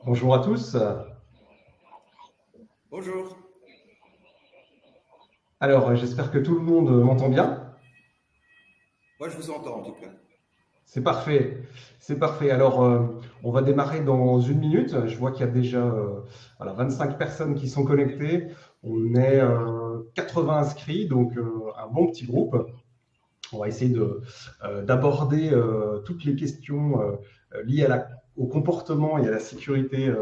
Bonjour à tous. Bonjour. Alors, j'espère que tout le monde m'entend bien. Moi, je vous entends en tout cas. C'est parfait. C'est parfait. Alors, on va démarrer dans une minute. Je vois qu'il y a déjà voilà, 25 personnes qui sont connectées. On est 80 inscrits, donc un bon petit groupe. On va essayer d'aborder toutes les questions liées au comportement et à la sécurité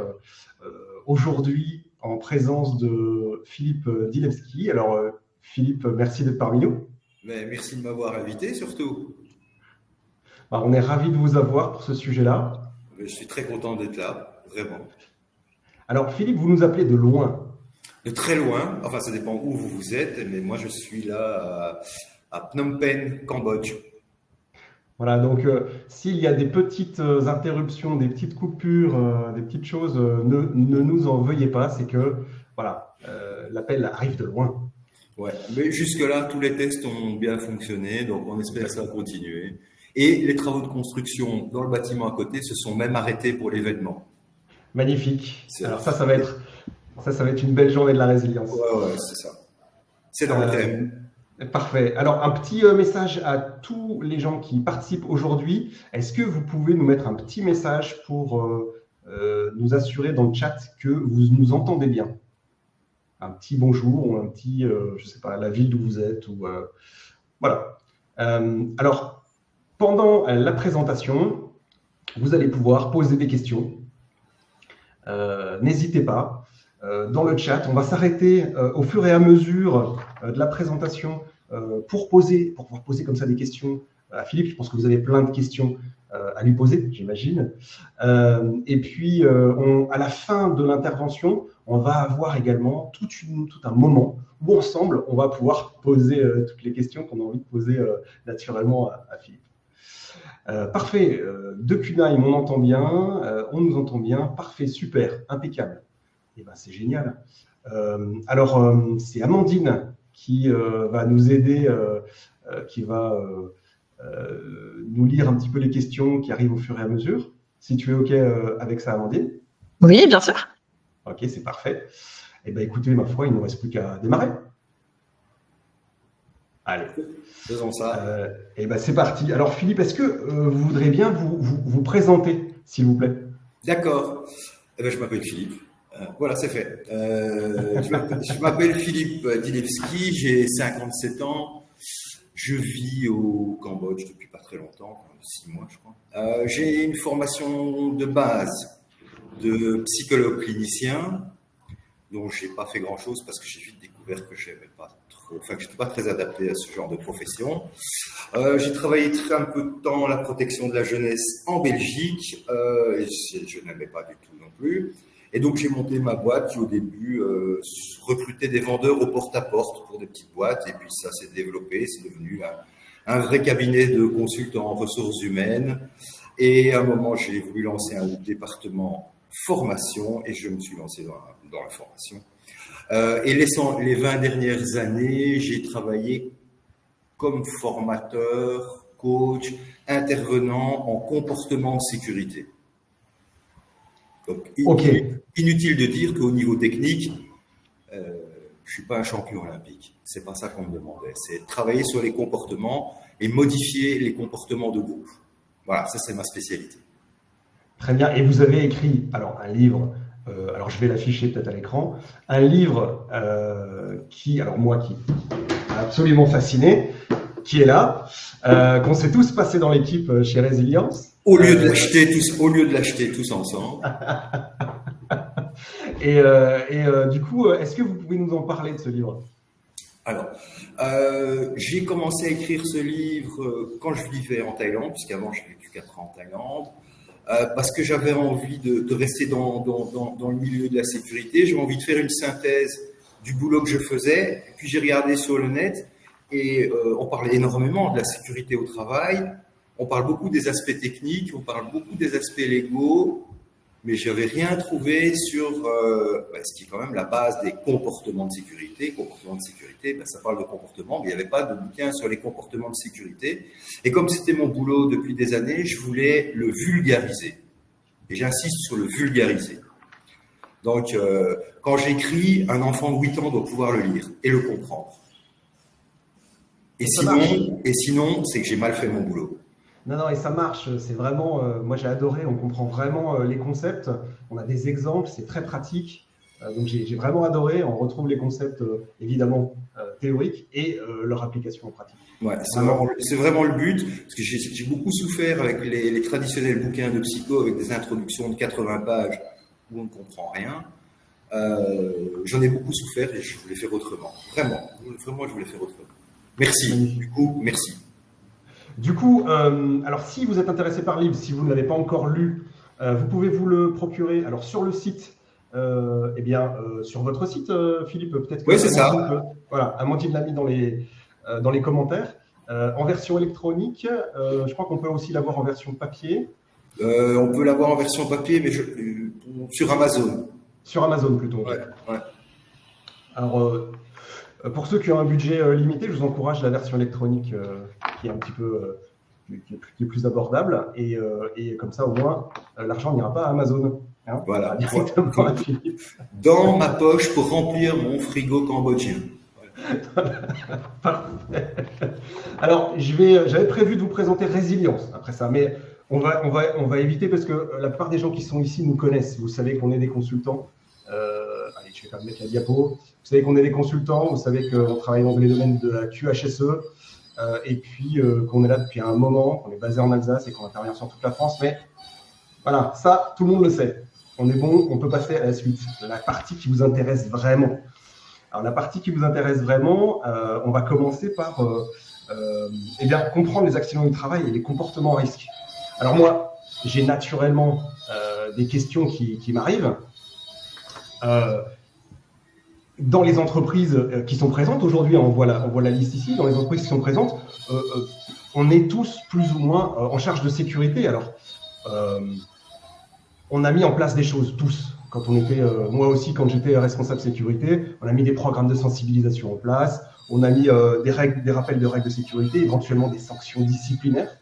aujourd'hui en présence de Philippe Dilewski. Alors, Philippe, merci d'être parmi nous. Mais merci de m'avoir invité surtout. Alors, on est ravis de vous avoir pour ce sujet-là. Je suis très content d'être là, vraiment. Alors, Philippe, vous nous appelez de loin. De très loin, enfin ça dépend où vous vous êtes, mais moi je suis là à Phnom Penh, Cambodge. Voilà, donc s'il y a des petites interruptions, des petites coupures, des petites choses, ne nous en veuillez pas, c'est que voilà, l'appel arrive de loin. Ouais, mais jusque-là, tous les tests ont bien fonctionné, donc on espère que ça va Exactement. continuer. Et les travaux de construction dans le bâtiment à côté se sont même arrêtés pour l'événement. Magnifique. C'est- Alors ça va être une belle journée de la résilience. Ouais, ouais, c'est ça. C'est dans le Euh, thème. Parfait. Alors, un petit message à tous les gens qui participent aujourd'hui. Est-ce que vous pouvez nous mettre un petit message pour nous assurer dans le chat que vous nous entendez bien? Un petit bonjour ou un petit, je ne sais pas, la ville d'où vous êtes. Ou, voilà. Alors, pendant la présentation, vous allez pouvoir poser des questions. N'hésitez pas. Dans le chat, on va s'arrêter au fur et à mesure de la présentation pour pouvoir poser comme ça des questions à Philippe. Je pense que vous avez plein de questions à lui poser, j'imagine. Et puis, à la fin de l'intervention, on va avoir également tout un moment où ensemble, on va pouvoir poser toutes les questions qu'on a envie de poser naturellement à Philippe. Parfait. De Kunai, on entend bien, on nous entend bien. Parfait, super, impeccable. Eh ben, c'est génial. Alors, c'est Amandine qui va nous aider, qui va nous lire un petit peu les questions qui arrivent au fur et à mesure. Si tu es OK avec ça, Amandine. Oui, bien sûr. OK, c'est parfait. Eh bien, écoutez, ma foi, il ne nous reste plus qu'à démarrer. Allez. Faisons ça. Eh ben, c'est parti. Alors, Philippe, est-ce que vous voudrez bien vous présenter, s'il vous plaît? D'accord. Eh ben, je m'appelle Philippe. Voilà, c'est fait. Je m'appelle Philippe Dilewski, j'ai 57 ans. Je vis au Cambodge depuis pas très longtemps, 6 mois je crois. J'ai une formation de base de psychologue clinicien, dont j'ai pas fait grand-chose parce que j'ai vite découvert que j'aimais pas trop, enfin que j'étais pas très adapté à ce genre de profession. J'ai travaillé un peu de temps la protection de la jeunesse en Belgique, et je n'aimais pas du tout non plus. Et donc j'ai monté ma boîte qui au début recrutait des vendeurs au porte-à-porte pour des petites boîtes, et puis ça s'est développé, c'est devenu un vrai cabinet de consultants en ressources humaines. Et à un moment, j'ai voulu lancer un département formation, et je me suis lancé dans la formation. Et les 20 dernières années, j'ai travaillé comme formateur, coach, intervenant en comportement de sécurité. Donc, OK. inutile de dire qu'au niveau technique, je ne suis pas un champion olympique. C'est pas ça qu'on me demandait. C'est travailler sur les comportements et modifier les comportements de groupe. Voilà, ça c'est ma spécialité. Très bien. Et vous avez écrit alors un livre, alors je vais l'afficher peut-être à l'écran, un livre alors moi qui m'a absolument fasciné, qui est là, qu'on s'est tous passé dans l'équipe chez Résilience. Au lieu de l'acheter tous ensemble. Du coup, est-ce que vous pouvez nous en parler de ce livre? Alors, j'ai commencé à écrire ce livre quand je vivais en Thaïlande, puisqu'avant j'ai vécu 4 ans en Thaïlande. Parce que j'avais envie de rester dans le milieu de la sécurité. J'avais envie de faire une synthèse du boulot que je faisais. Et puis j'ai regardé sur le net et on parlait énormément de la sécurité au travail. On parle beaucoup des aspects techniques, on parle beaucoup des aspects légaux, mais je n'avais rien trouvé sur ce qui est quand même la base des comportements de sécurité. Comportements de sécurité, ça parle de comportement, mais il n'y avait pas de bouquin sur les comportements de sécurité. Et comme c'était mon boulot depuis des années, je voulais le vulgariser. Et j'insiste sur le vulgariser. Donc, quand j'écris, un enfant de 8 ans doit pouvoir le lire et le comprendre. Et sinon, c'est que j'ai mal fait mon boulot. Non, et ça marche. C'est vraiment, moi j'ai adoré. On comprend vraiment les concepts. On a des exemples. C'est très pratique. Donc j'ai vraiment adoré. On retrouve les concepts évidemment théoriques et leur application en pratique. Ouais, c'est vraiment le but. Parce que j'ai beaucoup souffert avec les traditionnels bouquins de psycho avec des introductions de 80 pages où on ne comprend rien. J'en ai beaucoup souffert et je voulais faire autrement. Vraiment, je voulais faire autrement. Merci. Du coup, merci. Du coup, alors si vous êtes intéressé par le livre, si vous ne l'avez pas encore lu, vous pouvez vous le procurer. Alors sur le site, sur votre site, Philippe, peut-être que oui, c'est ça. Voilà, Amandine l'a mis dans les commentaires. En version électronique, je crois qu'on peut aussi l'avoir en version papier. On peut l'avoir en version papier, mais sur Amazon. Sur Amazon plutôt. Ouais. Alors, pour ceux qui ont un budget limité, je vous encourage la version électronique qui est un petit peu qui est plus abordable. Et comme ça, au moins, l'argent n'ira pas à Amazon. Hein, voilà. Directement à Philippe. Dans ma poche pour remplir mon frigo cambodgien. Parfait. Alors, j'avais prévu de vous présenter Résilience après ça, mais on va éviter parce que la plupart des gens qui sont ici nous connaissent. Vous savez qu'on est des consultants. Allez, je vais pas mettre la diapo. Vous savez qu'on est des consultants. Vous savez qu'on travaille dans les domaines de la QHSE et puis qu'on est là depuis un moment, qu'on est basé en Alsace et qu'on intervient sur toute la France. Mais voilà, ça, tout le monde le sait. On est bon, on peut passer à la suite. La partie qui vous intéresse vraiment. Alors, la partie qui vous intéresse vraiment, on va commencer par comprendre les accidents du travail et les comportements à risque. Alors moi, j'ai naturellement des questions qui m'arrivent. Dans les entreprises qui sont présentes, aujourd'hui, on voit la liste ici, dans les entreprises qui sont présentes, on est tous plus ou moins en charge de sécurité. Alors, on a mis en place des choses, tous. Quand on était, moi aussi, quand j'étais responsable sécurité, on a mis des programmes de sensibilisation en place, on a mis des rappels de règles de sécurité, éventuellement des sanctions disciplinaires.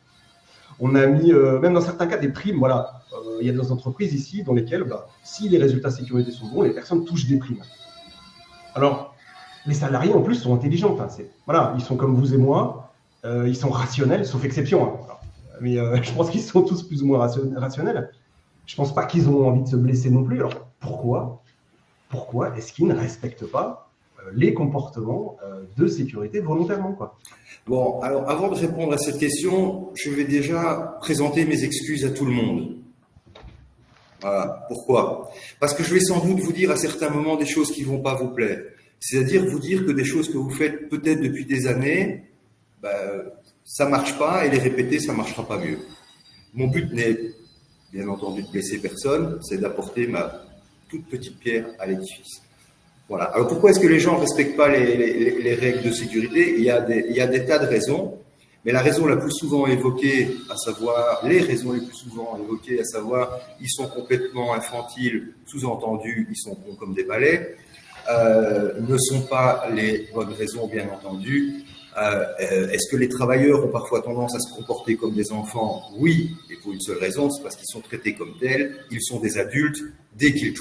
On a mis, même dans certains cas, des primes. Voilà, il y a des entreprises ici dans lesquelles, si les résultats sécurité sont bons, les personnes touchent des primes. Alors, les salariés, en plus, sont intelligents. Enfin, voilà, ils sont comme vous et moi, ils sont rationnels, sauf exception. Hein. Mais je pense qu'ils sont tous plus ou moins rationnels. Je ne pense pas qu'ils ont envie de se blesser non plus. Alors, pourquoi est-ce qu'ils ne respectent pas les comportements de sécurité volontairement, quoi? Bon, alors avant de répondre à cette question, je vais déjà présenter mes excuses à tout le monde. Voilà. Pourquoi? Parce que je vais sans doute vous dire à certains moments des choses qui ne vont pas vous plaire. C'est-à-dire vous dire que des choses que vous faites peut-être depuis des années, ça ne marche pas, et les répéter, ça ne marchera pas mieux. Mon but n'est bien entendu de blesser personne, c'est d'apporter ma toute petite pierre à l'édifice. Voilà. Alors pourquoi est-ce que les gens ne respectent pas les règles de sécurité? Il y a des tas de raisons, mais la raison la plus souvent évoquée, les raisons les plus souvent évoquées, à savoir, ils sont complètement infantiles, sous-entendu, ils sont bons comme des balais, ne sont pas les bonnes raisons, bien entendu. Est-ce que les travailleurs ont parfois tendance à se comporter comme des enfants? Oui, et pour une seule raison, c'est parce qu'ils sont traités comme tels. Ils sont des adultes dès qu'ils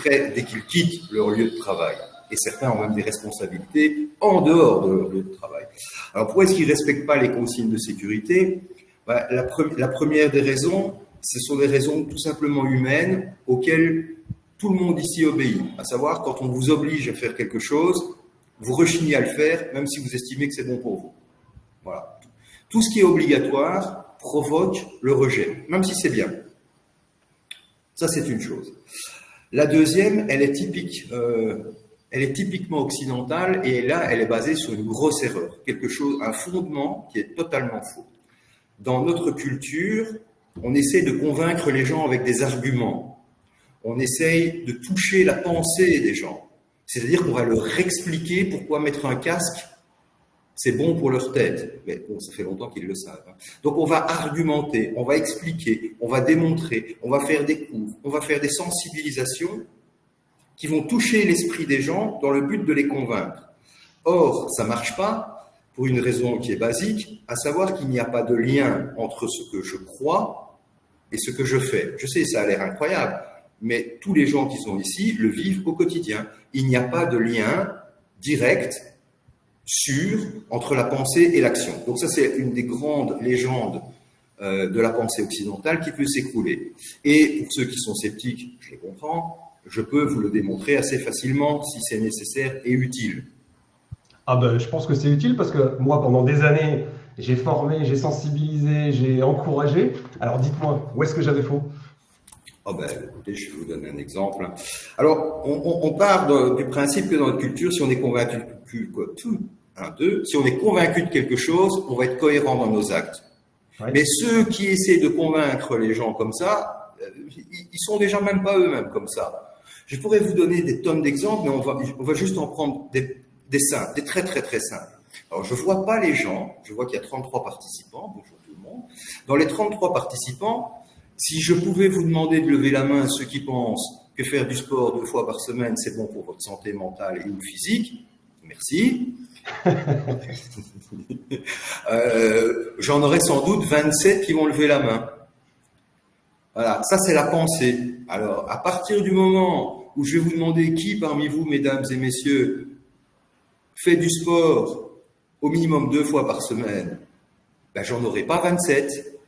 quittent leur lieu de travail. Et certains ont même des responsabilités en dehors de leur lieu de travail. Alors pourquoi est-ce qu'ils ne respectent pas les consignes de sécurité? La première des raisons, ce sont des raisons tout simplement humaines auxquelles tout le monde ici obéit. À savoir, quand on vous oblige à faire quelque chose, vous rechignez à le faire, même si vous estimez que c'est bon pour vous. Voilà. Tout ce qui est obligatoire provoque le rejet, même si c'est bien. Ça, c'est une chose. La deuxième, elle est typiquement occidentale, et là, elle est basée sur une grosse erreur, un fondement qui est totalement faux. Dans notre culture, on essaie de convaincre les gens avec des arguments. On essaye de toucher la pensée des gens. C'est-à-dire qu'on va leur expliquer pourquoi mettre un casque, c'est bon pour leur tête. Mais bon, ça fait longtemps qu'ils le savent. Donc on va argumenter, on va expliquer, on va démontrer, on va faire des cours, on va faire des sensibilisations qui vont toucher l'esprit des gens dans le but de les convaincre. Or, ça ne marche pas pour une raison qui est basique, à savoir qu'il n'y a pas de lien entre ce que je crois et ce que je fais. Je sais, ça a l'air incroyable, mais tous les gens qui sont ici le vivent au quotidien. Il n'y a pas de lien direct, sûr, entre la pensée et l'action. Donc ça, c'est une des grandes légendes de la pensée occidentale qui peut s'écrouler. Et pour ceux qui sont sceptiques, je les comprends, je peux vous le démontrer assez facilement si c'est nécessaire et utile. Ah ben, je pense que c'est utile parce que moi, pendant des années, j'ai formé, j'ai sensibilisé, j'ai encouragé. Alors dites-moi, où est-ce que j'avais faux? Oh ben, écoutez, je vais vous donner un exemple. Alors, on part du principe que dans notre culture, si on est convaincu si on est convaincu de quelque chose, on va être cohérent dans nos actes. Ouais. Mais ceux qui essaient de convaincre les gens comme ça, ils sont déjà même pas eux-mêmes comme ça. Je pourrais vous donner des tonnes d'exemples, mais on va juste en prendre des simples, des très très très simples. Alors, je vois pas les gens, je vois qu'il y a 33 participants, bonjour tout le monde. Dans les 33 participants, si je pouvais vous demander de lever la main ceux qui pensent que faire du sport 2 fois par semaine, c'est bon pour votre santé mentale et ou physique, merci. J'en aurai sans doute 27 qui vont lever la main. Voilà, ça c'est la pensée. Alors, à partir du moment où je vais vous demander qui parmi vous, mesdames et messieurs, fait du sport au minimum 2 fois par semaine, ben, j'en aurai pas 27,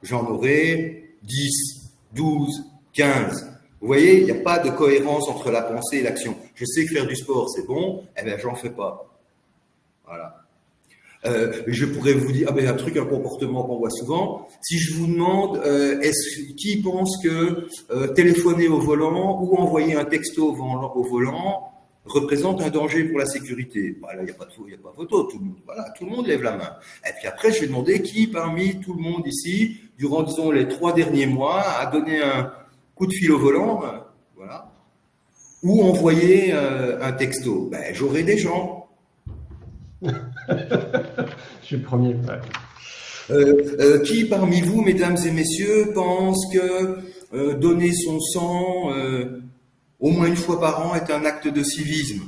j'en aurai 10, 12, 15. Vous voyez, il n'y a pas de cohérence entre la pensée et l'action. Je sais que faire du sport, c'est bon, eh bien, j'en fais pas. Voilà. Je pourrais vous dire, un comportement qu'on voit souvent. Si je vous demande, qui pense que téléphoner au volant ou envoyer un texto au volant représente un danger pour la sécurité? Bah, là, il n'y a pas photo. Tout le monde lève la main. Et puis après, je vais demander qui parmi tout le monde ici, durant, disons, les 3 derniers mois, a donné un coup de fil au volant, voilà, ou envoyer un texto. Ben, j'aurai des gens. Je suis le premier. Ouais. Qui parmi vous, mesdames et messieurs, pense que donner son sang au moins 1 fois par an est un acte de civisme?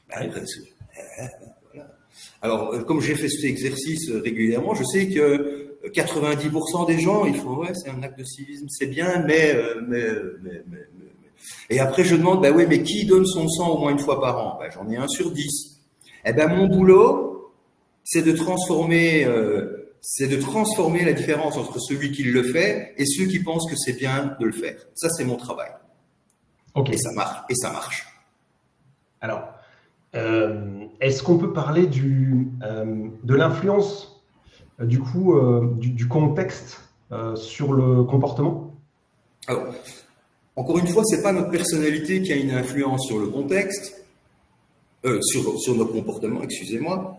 Ben, voilà. Alors, comme j'ai fait cet exercice régulièrement, je sais que 90% des gens, ils font ouais, c'est un acte de civisme, c'est bien, mais. Et après, je demande, ben oui, mais qui donne son sang au moins 1 fois par an? Ben, j'en ai 1 sur 10. Eh ben, mon boulot, c'est de transformer la différence entre celui qui le fait et ceux qui pensent que c'est bien de le faire. Ça, c'est mon travail. Ok. Et ça marche. Alors, est-ce qu'on peut parler de l'influence du coup du contexte sur le comportement? Alors, encore une fois, c'est pas notre personnalité qui a une influence sur le contexte, sur nos comportements, excusez-moi.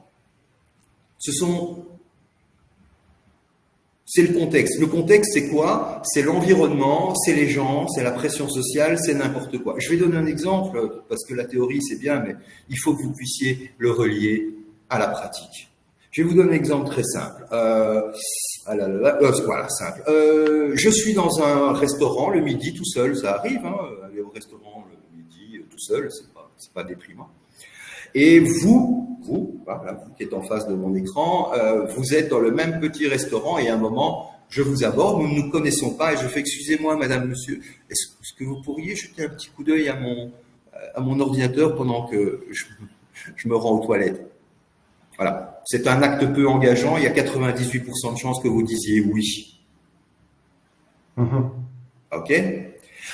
C'est le contexte. Le contexte, c'est quoi? C'est l'environnement, c'est les gens, c'est la pression sociale, c'est n'importe quoi. Je vais donner un exemple, parce que la théorie, c'est bien, mais il faut que vous puissiez le relier à la pratique. Je vais vous donner un exemple très simple. Voilà, simple. Je suis dans un restaurant le midi tout seul, ça arrive, hein, aller au restaurant le midi tout seul, c'est pas déprimant. Et vous qui êtes en face de mon écran, vous êtes dans le même petit restaurant et à un moment, je vous aborde, nous ne nous connaissons pas et je fais excusez-moi, madame, monsieur, est-ce que vous pourriez jeter un petit coup d'œil à mon ordinateur pendant que je me rends aux toilettes? Voilà. C'est un acte peu engageant, il y a 98% de chances que vous disiez oui. Ok?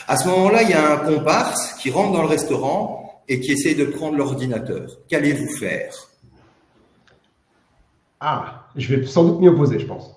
À ce moment-là, il y a un comparse qui rentre dans le restaurant et qui essaye de prendre l'ordinateur. Qu'allez-vous faire? Ah, je vais sans doute m'y opposer, je pense.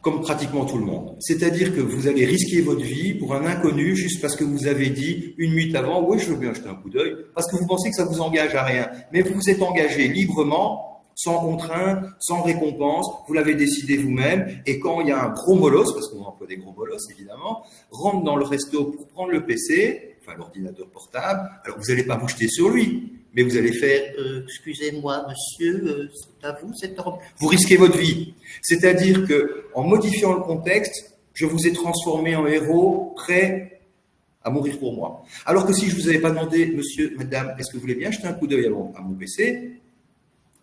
Comme pratiquement tout le monde. C'est-à-dire que vous allez risquer votre vie pour un inconnu juste parce que vous avez dit 1 minute avant, oui, je veux bien jeter un coup d'œil, parce que vous pensez que ça vous engage à rien. Mais vous vous êtes engagé librement, sans contrainte, sans récompense, vous l'avez décidé vous-même, et quand il y a un gros molosse, parce qu'on emploie des gros molosses évidemment, rentre dans le resto pour prendre le PC, enfin l'ordinateur portable, alors vous n'allez pas vous jeter sur lui, mais vous allez faire excusez-moi monsieur, c'est à vous cet ordre. Vous risquez votre vie. C'est-à-dire que en modifiant le contexte, je vous ai transformé en héros prêt à mourir pour moi. Alors que si je vous avais pas demandé, monsieur, madame, est-ce que vous voulez bien jeter un coup d'œil à mon PC,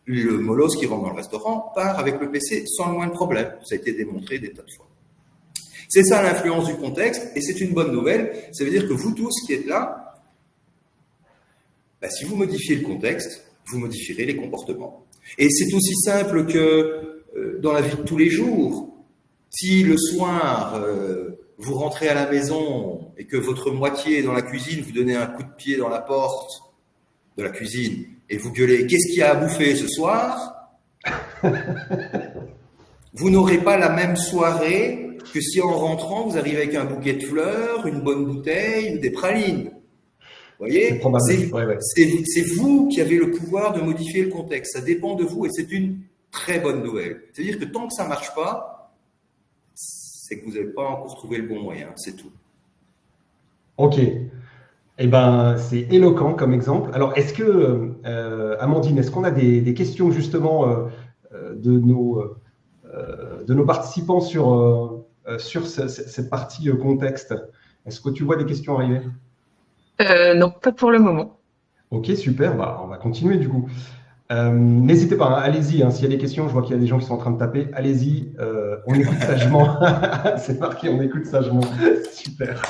le molosse qui rentre dans le restaurant part avec le PC sans le moindre problème. Ça a été démontré des tas de fois. C'est ça l'influence du contexte, et c'est une bonne nouvelle. Ça veut dire que vous tous qui êtes là, ben, si vous modifiez le contexte, vous modifierez les comportements. Et c'est aussi simple que dans la vie de tous les jours. Si le soir, vous rentrez à la maison et que votre moitié est dans la cuisine, vous donnez un coup de pied dans la porte de la cuisine et vous gueulez « Qu'est-ce qu'il y a à bouffer ce soir ?» Vous n'aurez pas la même soirée que si en rentrant, vous arrivez avec un bouquet de fleurs, une bonne bouteille ou des pralines. Vous voyez, c'est vous qui avez le pouvoir de modifier le contexte. Ça dépend de vous et c'est une très bonne nouvelle. C'est-à-dire que tant que ça ne marche pas, c'est que vous n'avez pas encore trouvé le bon moyen, c'est tout. Ok. Eh ben, c'est éloquent comme exemple. Alors, est-ce que, Amandine, est-ce qu'on a des questions justement de nos participants sur cette partie contexte? Est-ce que tu vois des questions arriver? Non, pas pour le moment. Ok, super. Bah, on va continuer du coup. N'hésitez pas, hein, allez-y. Hein, s'il y a des questions, je vois qu'il y a des gens qui sont en train de taper. Allez-y, on écoute sagement. C'est marqué, on écoute sagement. Super.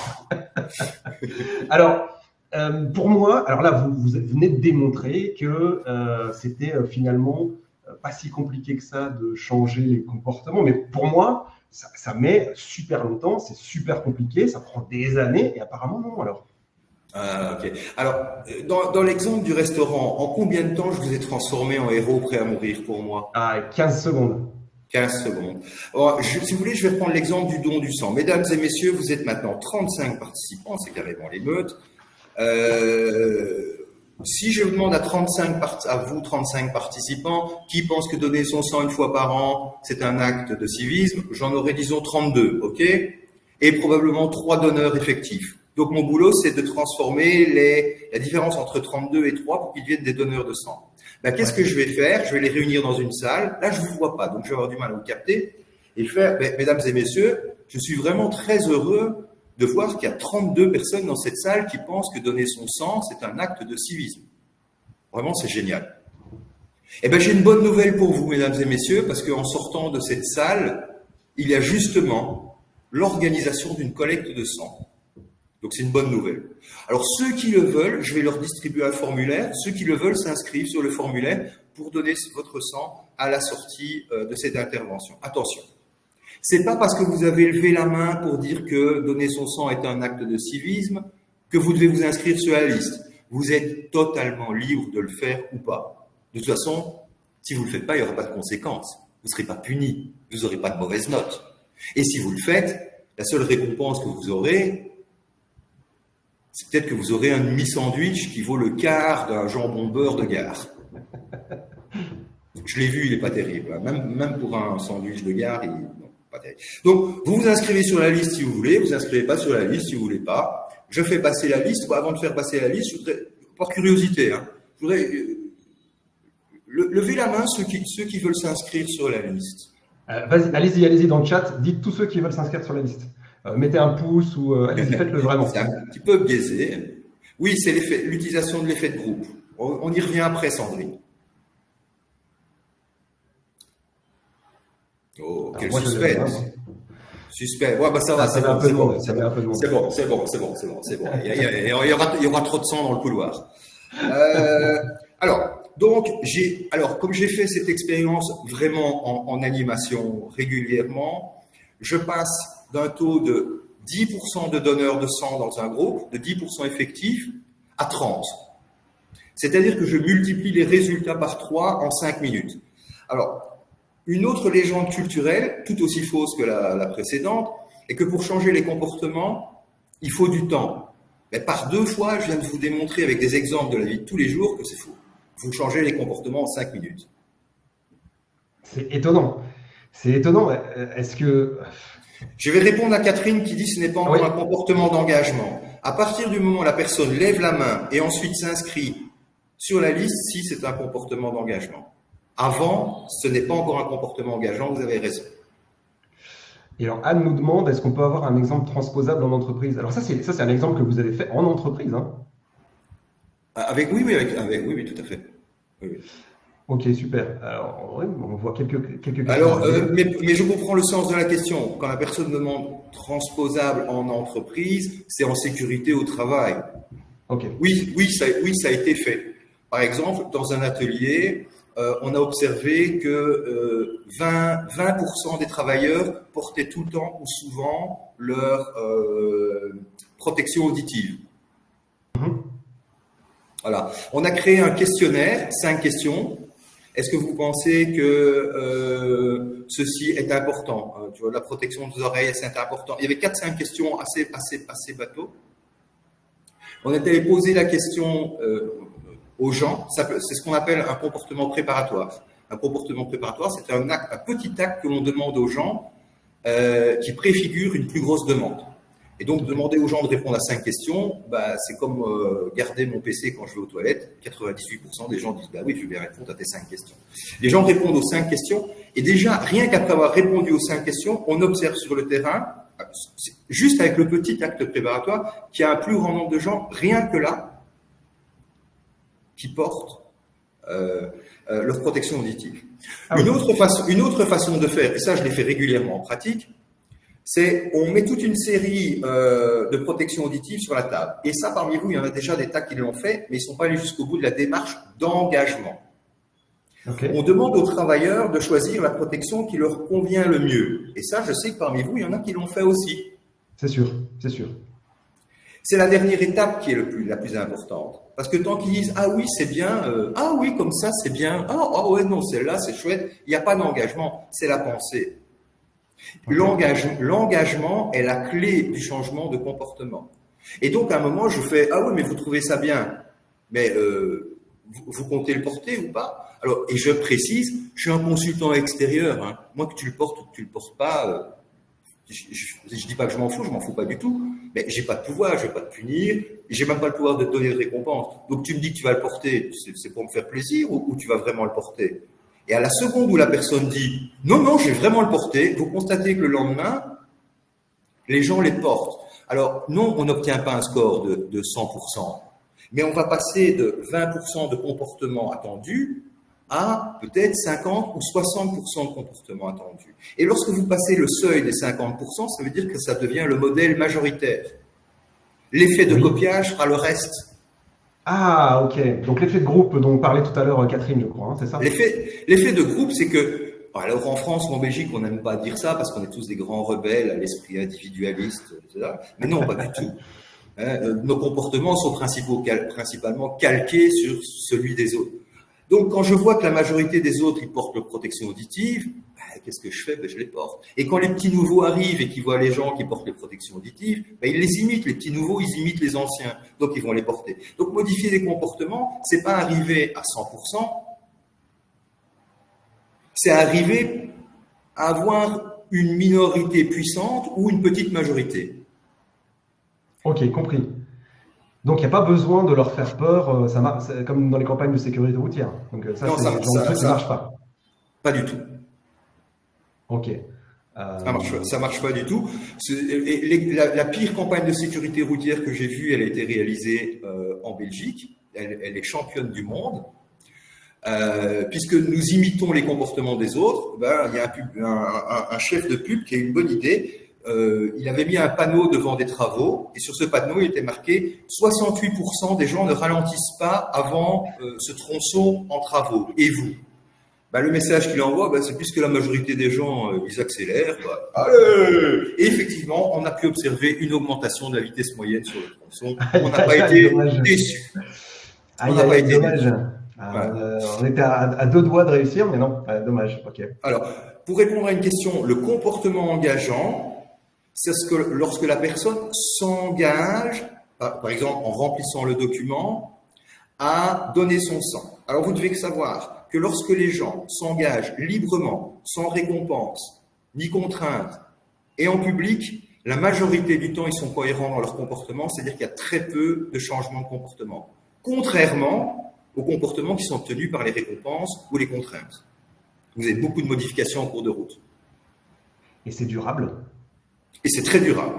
Alors, pour moi, alors là, vous venez de démontrer que c'était finalement pas si compliqué que ça de changer les comportements. Mais pour moi, ça met super longtemps, c'est super compliqué, ça prend des années et apparemment non. Alors. Ok. Alors, dans l'exemple du restaurant, en combien de temps je vous ai transformé en héros prêt à mourir pour moi? 15 secondes. 15 secondes. Alors, si vous voulez, je vais reprendre l'exemple du don du sang. Mesdames et messieurs, vous êtes maintenant 35 participants, c'est carrément l'émeute. Si je vous demande à vous 35 participants, qui pense que donner son sang une fois par an, c'est un acte de civisme, j'en aurai disons 32, ok? Et probablement 3 donneurs effectifs. Donc mon boulot, c'est de transformer la différence entre 32 et 3 pour qu'ils deviennent des donneurs de sang. Ben, qu'est-ce que je vais faire? Je vais les réunir dans une salle. Là, je ne vous vois pas, donc je vais avoir du mal à vous capter. Et faire, mesdames et messieurs, je suis vraiment très heureux de voir qu'il y a 32 personnes dans cette salle qui pensent que donner son sang, c'est un acte de civisme. Vraiment, c'est génial. Eh bien, j'ai une bonne nouvelle pour vous, mesdames et messieurs, parce qu'en sortant de cette salle, il y a justement l'organisation d'une collecte de sang. Donc, c'est une bonne nouvelle. Alors, ceux qui le veulent, je vais leur distribuer un formulaire. Ceux qui le veulent s'inscrivent sur le formulaire pour donner votre sang à la sortie de cette intervention. Attention, c'est pas parce que vous avez levé la main pour dire que donner son sang est un acte de civisme que vous devez vous inscrire sur la liste. Vous êtes totalement libre de le faire ou pas. De toute façon, si vous ne le faites pas, il n'y aura pas de conséquences. Vous ne serez pas puni. Vous n'aurez pas de mauvaise note. Et si vous le faites, la seule récompense que vous aurez, c'est peut-être que vous aurez un demi-sandwich qui vaut le quart d'un jambon beurre de gare. Je l'ai vu, il n'est pas terrible. Même pour un sandwich de gare, non, pas terrible. Donc, vous vous inscrivez sur la liste si vous voulez, vous inscrivez pas sur la liste si vous voulez pas. Je fais passer la liste. Avant de faire passer la liste, je voudrais, par curiosité, je voudrais lever la main ceux qui veulent s'inscrire sur la liste. Allez-y dans le chat, dites tous ceux qui veulent s'inscrire sur la liste. Mettez un pouce ou allez-y, faites-le vraiment. C'est un petit peu biaisé. Oui, c'est l'utilisation de l'effet de groupe. On y revient après, Sandrine. Oh, quel suspense. Suspense. Ouais, bah ça va, c'est bon. C'est bon. Il y aura trop de sang dans le couloir. Alors, comme j'ai fait cette expérience vraiment en animation régulièrement, je passe d'un taux de 10% de donneurs de sang dans un groupe, de 10% effectifs, à 30%. C'est-à-dire que je multiplie les résultats par 3 en 5 minutes. Alors, une autre légende culturelle, tout aussi fausse que la précédente, est que pour changer les comportements, il faut du temps. Mais par 2 fois, je viens de vous démontrer avec des exemples de la vie de tous les jours que c'est faux. Vous changez les comportements en 5 minutes. C'est étonnant. Est-ce que... Je vais répondre à Catherine qui dit que ce n'est pas encore un comportement d'engagement. À partir du moment où la personne lève la main et ensuite s'inscrit sur la liste, si c'est un comportement d'engagement. Avant, ce n'est pas encore un comportement engageant, vous avez raison. Et alors, Anne nous demande, est-ce qu'on peut avoir un exemple transposable en entreprise? Alors ça, c'est un exemple que vous avez fait en entreprise. Hein. Oui, tout à fait. Oui. Ok, super. Alors, ouais, on voit quelques questions Alors, arriver. mais je comprends le sens de la question. Quand la personne demande transposable en entreprise, c'est en sécurité au travail. Ok. Oui, ça a été fait. Par exemple, dans un atelier, on a observé que 20% des travailleurs portaient tout le temps ou souvent leur protection auditive. Mhm. Voilà. On a créé un questionnaire, 5 questions. Est-ce que vous pensez que ceci est important? Tu vois, la protection des oreilles, c'est important. Il y avait 4-5 questions assez bateaux. On est allé poser la question aux gens. C'est ce qu'on appelle un comportement préparatoire. Un comportement préparatoire, c'est un petit acte que l'on demande aux gens qui préfigure une plus grosse demande. Et donc, demander aux gens de répondre à 5 questions, bah, c'est comme garder mon PC quand je vais aux toilettes. 98% des gens disent, bah oui, je vais bien répondre à tes 5 questions. Les gens répondent aux 5 questions, et déjà, rien qu'après avoir répondu aux 5 questions, on observe sur le terrain, juste avec le petit acte préparatoire, qu'il y a un plus grand nombre de gens, rien que là, qui portent leur protection auditive. Ah oui. Une autre façon de faire, et ça je l'ai fait régulièrement en pratique, c'est on met toute une série de protections auditives sur la table. Et ça, parmi vous, il y en a déjà des tas qui l'ont fait, mais ils ne sont pas allés jusqu'au bout de la démarche d'engagement. Ok. On demande aux travailleurs de choisir la protection qui leur convient le mieux. Et ça, je sais que parmi vous, il y en a qui l'ont fait aussi. C'est sûr, c'est sûr. C'est la dernière étape qui est la plus importante. Parce que tant qu'ils disent « Ah oui, c'est bien ah oui, comme ça, c'est bien. Ah ouais, non, celle-là, c'est chouette », il n'y a pas d'engagement, c'est la pensée. Ok. L'engagement est la clé du changement de comportement. Et donc, à un moment, je fais « Ah oui, mais vous trouvez ça bien, mais vous comptez le porter ou pas ?» Alors, et je précise, je suis un consultant extérieur. Hein. Moi, que tu le portes ou que tu le portes pas, je dis pas que je m'en fous pas du tout. Mais j'ai pas de pouvoir, je vais pas te punir, j'ai même pas le pouvoir de te donner de récompense. Donc, tu me dis que tu vas le porter, c'est pour me faire plaisir ou tu vas vraiment le porter? Et à la seconde où la personne dit « Non, non, je vais vraiment le porter », vous constatez que le lendemain, les gens les portent. Alors, non, on n'obtient pas un score de 100%, mais on va passer de 20% de comportement attendu à peut-être 50 ou 60% de comportement attendu. Et lorsque vous passez le seuil des 50%, ça veut dire que ça devient le modèle majoritaire. L'effet de Oui. copiage fera le reste. Ah, ok. Donc l'effet de groupe dont parlait tout à l'heure Catherine, je crois, hein, c'est ça? L'effet de groupe, c'est que, alors en France ou en Belgique, on n'aime pas dire ça parce qu'on est tous des grands rebelles à l'esprit individualiste, etc. Mais non, pas du tout. Nos comportements sont principalement calqués sur celui des autres. Donc, quand je vois que la majorité des autres, ils portent leur protection auditive, qu'est-ce que je fais? Je les porte. Et quand les petits nouveaux arrivent et qu'ils voient les gens qui portent les protections auditives, ils les imitent. Les petits nouveaux, ils imitent les anciens. Donc, ils vont les porter. Donc, modifier les comportements, c'est pas arriver à 100%, c'est arriver à avoir une minorité puissante ou une petite majorité. Ok, compris. Donc, il n'y a pas besoin de leur faire peur, c'est comme dans les campagnes de sécurité routière. Donc, ça, Non, c'est le genre de truc qui ne marche pas. Pas du tout. Ok. Ça marche pas du tout. La pire campagne de sécurité routière que j'ai vue, elle a été réalisée en Belgique. Elle est championne du monde. Puisque nous imitons les comportements des autres, il y a un chef de pub qui a une bonne idée. Il avait mis un panneau devant des travaux et sur ce panneau, il était marqué 68% des gens ne ralentissent pas avant ce tronçon en travaux. Et vous? Le message qu'il envoie, c'est puisque la majorité des gens, ils accélèrent. Allez! Et effectivement, on a pu observer une augmentation de la vitesse moyenne sur le tronçon. On n'a pas été déçus. Dommage. On était à 2 doigts de réussir, mais non, dommage. Ok. Alors, pour répondre à une question, le comportement engageant, c'est lorsque la personne s'engage, par exemple en remplissant le document, à donner son sang. Alors, vous devez savoir que lorsque les gens s'engagent librement, sans récompense, ni contrainte, et en public, la majorité du temps, ils sont cohérents dans leur comportement, c'est-à-dire qu'il y a très peu de changements de comportement. Contrairement aux comportements qui sont obtenus par les récompenses ou les contraintes. Vous avez beaucoup de modifications en cours de route. Et c'est durable? Et c'est très durable.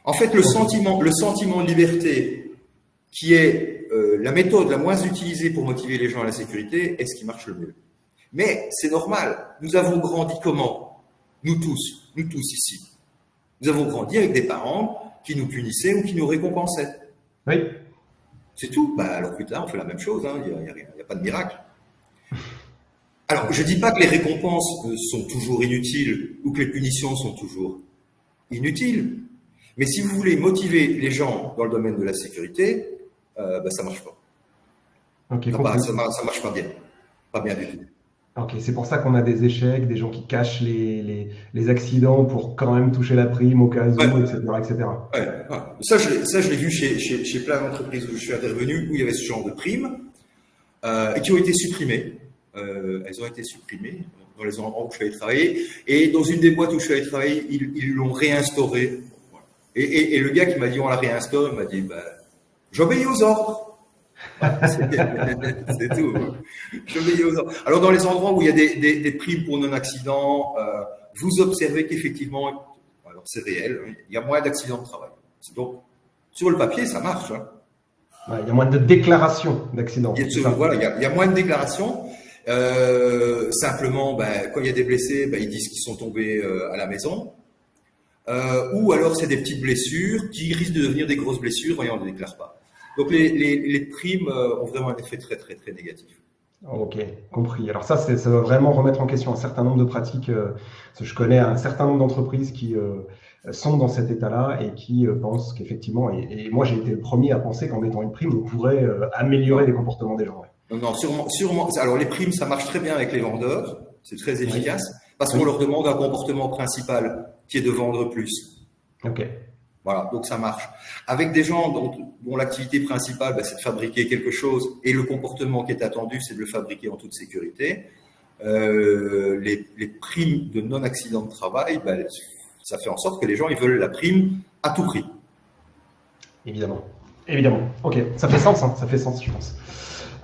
En fait, le sentiment de liberté qui est la méthode la moins utilisée pour motiver les gens à la sécurité est ce qui marche le mieux. Mais c'est normal. Nous avons grandi comment? Nous tous ici. Nous avons grandi avec des parents qui nous punissaient ou qui nous récompensaient. Oui. C'est tout. Alors plus tard, on fait la même chose. Il n'y a pas de miracle. Alors, je ne dis pas que les récompenses sont toujours inutiles ou que les punitions sont toujours inutiles. Mais si vous voulez motiver les gens dans le domaine de la sécurité, ça ne marche pas. Ok, Ça marche pas bien. Pas bien du tout. Ok, c'est pour ça qu'on a des échecs, des gens qui cachent les accidents pour quand même toucher la prime au cas où, etc. etc. Ouais. Ça, je l'ai vu chez plein d'entreprises où je suis intervenu, où il y avait ce genre de primes et qui ont été supprimées. Elles ont été supprimées dans les endroits où je suis allé travailler. Et dans une des boîtes où je suis allé travailler, ils l'ont réinstaurée. Et le gars qui m'a dit on la réinstaure, il m'a dit j'obéis aux ordres. C'est tout. J'obéis aux ordres. Alors dans les endroits où il y a des primes pour non-accident, vous observez qu'effectivement, alors c'est réel, il y a moins d'accidents de travail. Donc sur le papier, ça marche. Ouais, il y a moins de déclarations d'accidents. Il y a moins de déclarations. Simplement, quand il y a des blessés, ils disent qu'ils sont tombés à la maison. Ou alors c'est des petites blessures qui risquent de devenir des grosses blessures et on ne les déclare pas. Donc les primes ont vraiment un effet très très très négatif. Ok, compris. Alors ça va vraiment remettre en question un certain nombre de pratiques. Je connais un certain nombre d'entreprises qui sont dans cet état-là et qui pensent qu'effectivement, et moi j'ai été le premier à penser qu'en mettant une prime, on pourrait améliorer les comportements des gens. Ouais. Non, sûrement. Alors les primes, ça marche très bien avec les vendeurs, c'est très efficace, parce qu'on leur demande un comportement principal qui est de vendre plus. Ok. Voilà, donc ça marche. Avec des gens dont l'activité principale, c'est de fabriquer quelque chose et le comportement qui est attendu, c'est de le fabriquer en toute sécurité, les primes de non-accident de travail, ça fait en sorte que les gens ils veulent la prime à tout prix. Évidemment. Ok, ça fait sens, ça fait sens, je pense.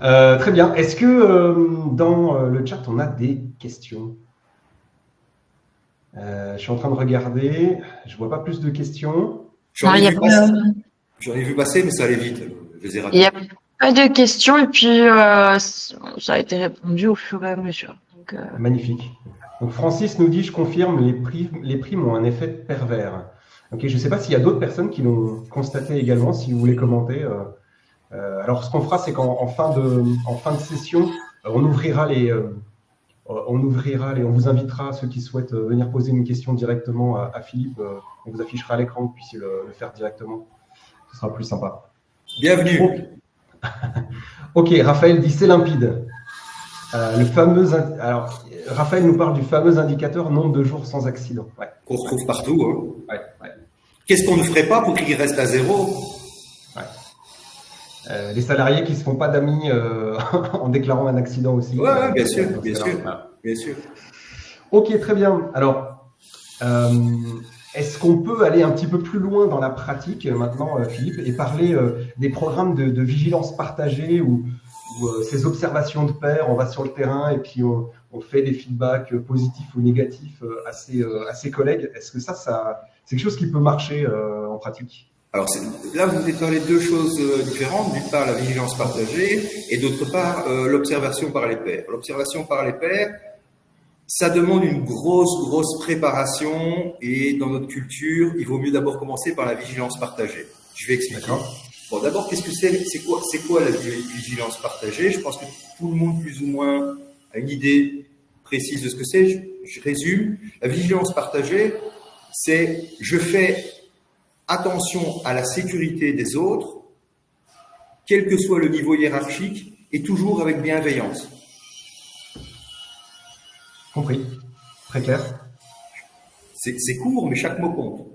Très bien. Est-ce que dans le chat, on a des questions? Je suis en train de regarder. Je vois pas plus de questions. J'en ai vu passer, mais ça allait vite. Je les ai ratés. Il n'y a pas de questions et puis ça a été répondu au fur et à mesure. Donc, Magnifique. Donc Francis nous dit, je confirme, les primes ont un effet pervers. Ok, je ne sais pas s'il y a d'autres personnes qui l'ont constaté également, si vous voulez commenter. Alors ce qu'on fera, c'est qu'en fin de session, on vous invitera, ceux qui souhaitent venir poser une question directement à Philippe, on vous affichera à l'écran, que vous puissiez le faire directement. Ce sera plus sympa. Bienvenue. Ok, Raphaël dit c'est limpide. Alors, Raphaël nous parle du fameux indicateur nombre de jours sans accident. Ouais. Qu'on retrouve partout. Ouais. Qu'est-ce qu'on ne ferait pas pour qu'il reste à zéro? Les salariés qui ne se font pas d'amis en déclarant un accident aussi. Oui, bien sûr. Ok, très bien. Alors, est-ce qu'on peut aller un petit peu plus loin dans la pratique maintenant, Philippe, et parler des programmes de vigilance partagée ou ces observations de pair, on va sur le terrain et puis on fait des feedbacks positifs ou négatifs à ses collègues. Est-ce que ça c'est quelque chose qui peut marcher en pratique? Alors là, vous êtes dans les deux choses différentes. D'une part, la vigilance partagée et d'autre part, l'observation par les pairs. L'observation par les pairs, ça demande une grosse préparation et dans notre culture, il vaut mieux d'abord commencer par la vigilance partagée. Je vais expliquer. Bon, d'abord, qu'est-ce que c'est quoi la vigilance partagée? Je pense que tout le monde, plus ou moins, a une idée précise de ce que c'est. Je résume. La vigilance partagée, c'est je fais attention à la sécurité des autres, quel que soit le niveau hiérarchique, et toujours avec bienveillance. Compris. Très clair. C'est court, mais chaque mot compte.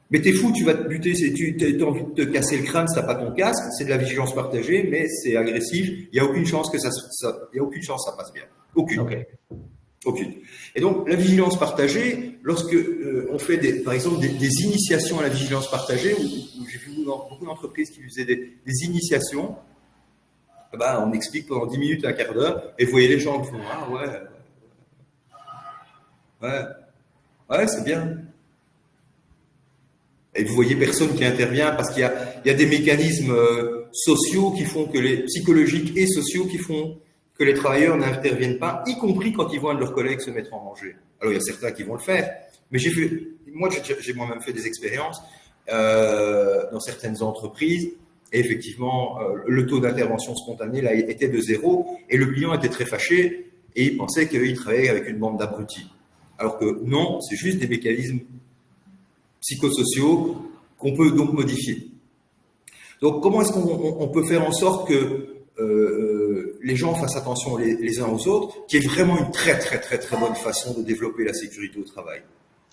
Mais t'es fou, tu vas te buter, tu as envie de te casser le crâne si t'as pas ton casque, c'est de la vigilance partagée, mais c'est agressif, il n'y a aucune chance que ça passe bien. Aucune. Okay. Aucune. Et donc, la vigilance partagée, lorsque on fait par exemple des initiations à la vigilance partagée, où j'ai vu beaucoup d'entreprises qui faisaient des initiations, on explique pendant 10 minutes, un quart d'heure, et vous voyez les gens qui font « Ah ouais, c'est bien ». Et vous voyez personne qui intervient parce qu'il y a des mécanismes sociaux qui font que psychologiques et sociaux qui font que les travailleurs n'interviennent pas, y compris quand ils voient un de leurs collègues se mettre en danger. Alors il y a certains qui vont le faire, mais j'ai moi-même fait des expériences dans certaines entreprises, et effectivement le taux d'intervention spontanée là était de 0, et le client était très fâché et il pensait qu'il travaillait avec une bande d'abrutis. Alors que non, c'est juste des mécanismes psychosociaux qu'on peut donc modifier. Donc, comment est-ce qu'on peut faire en sorte que les gens fassent attention les uns aux autres, qui est vraiment une très bonne façon de développer la sécurité au travail.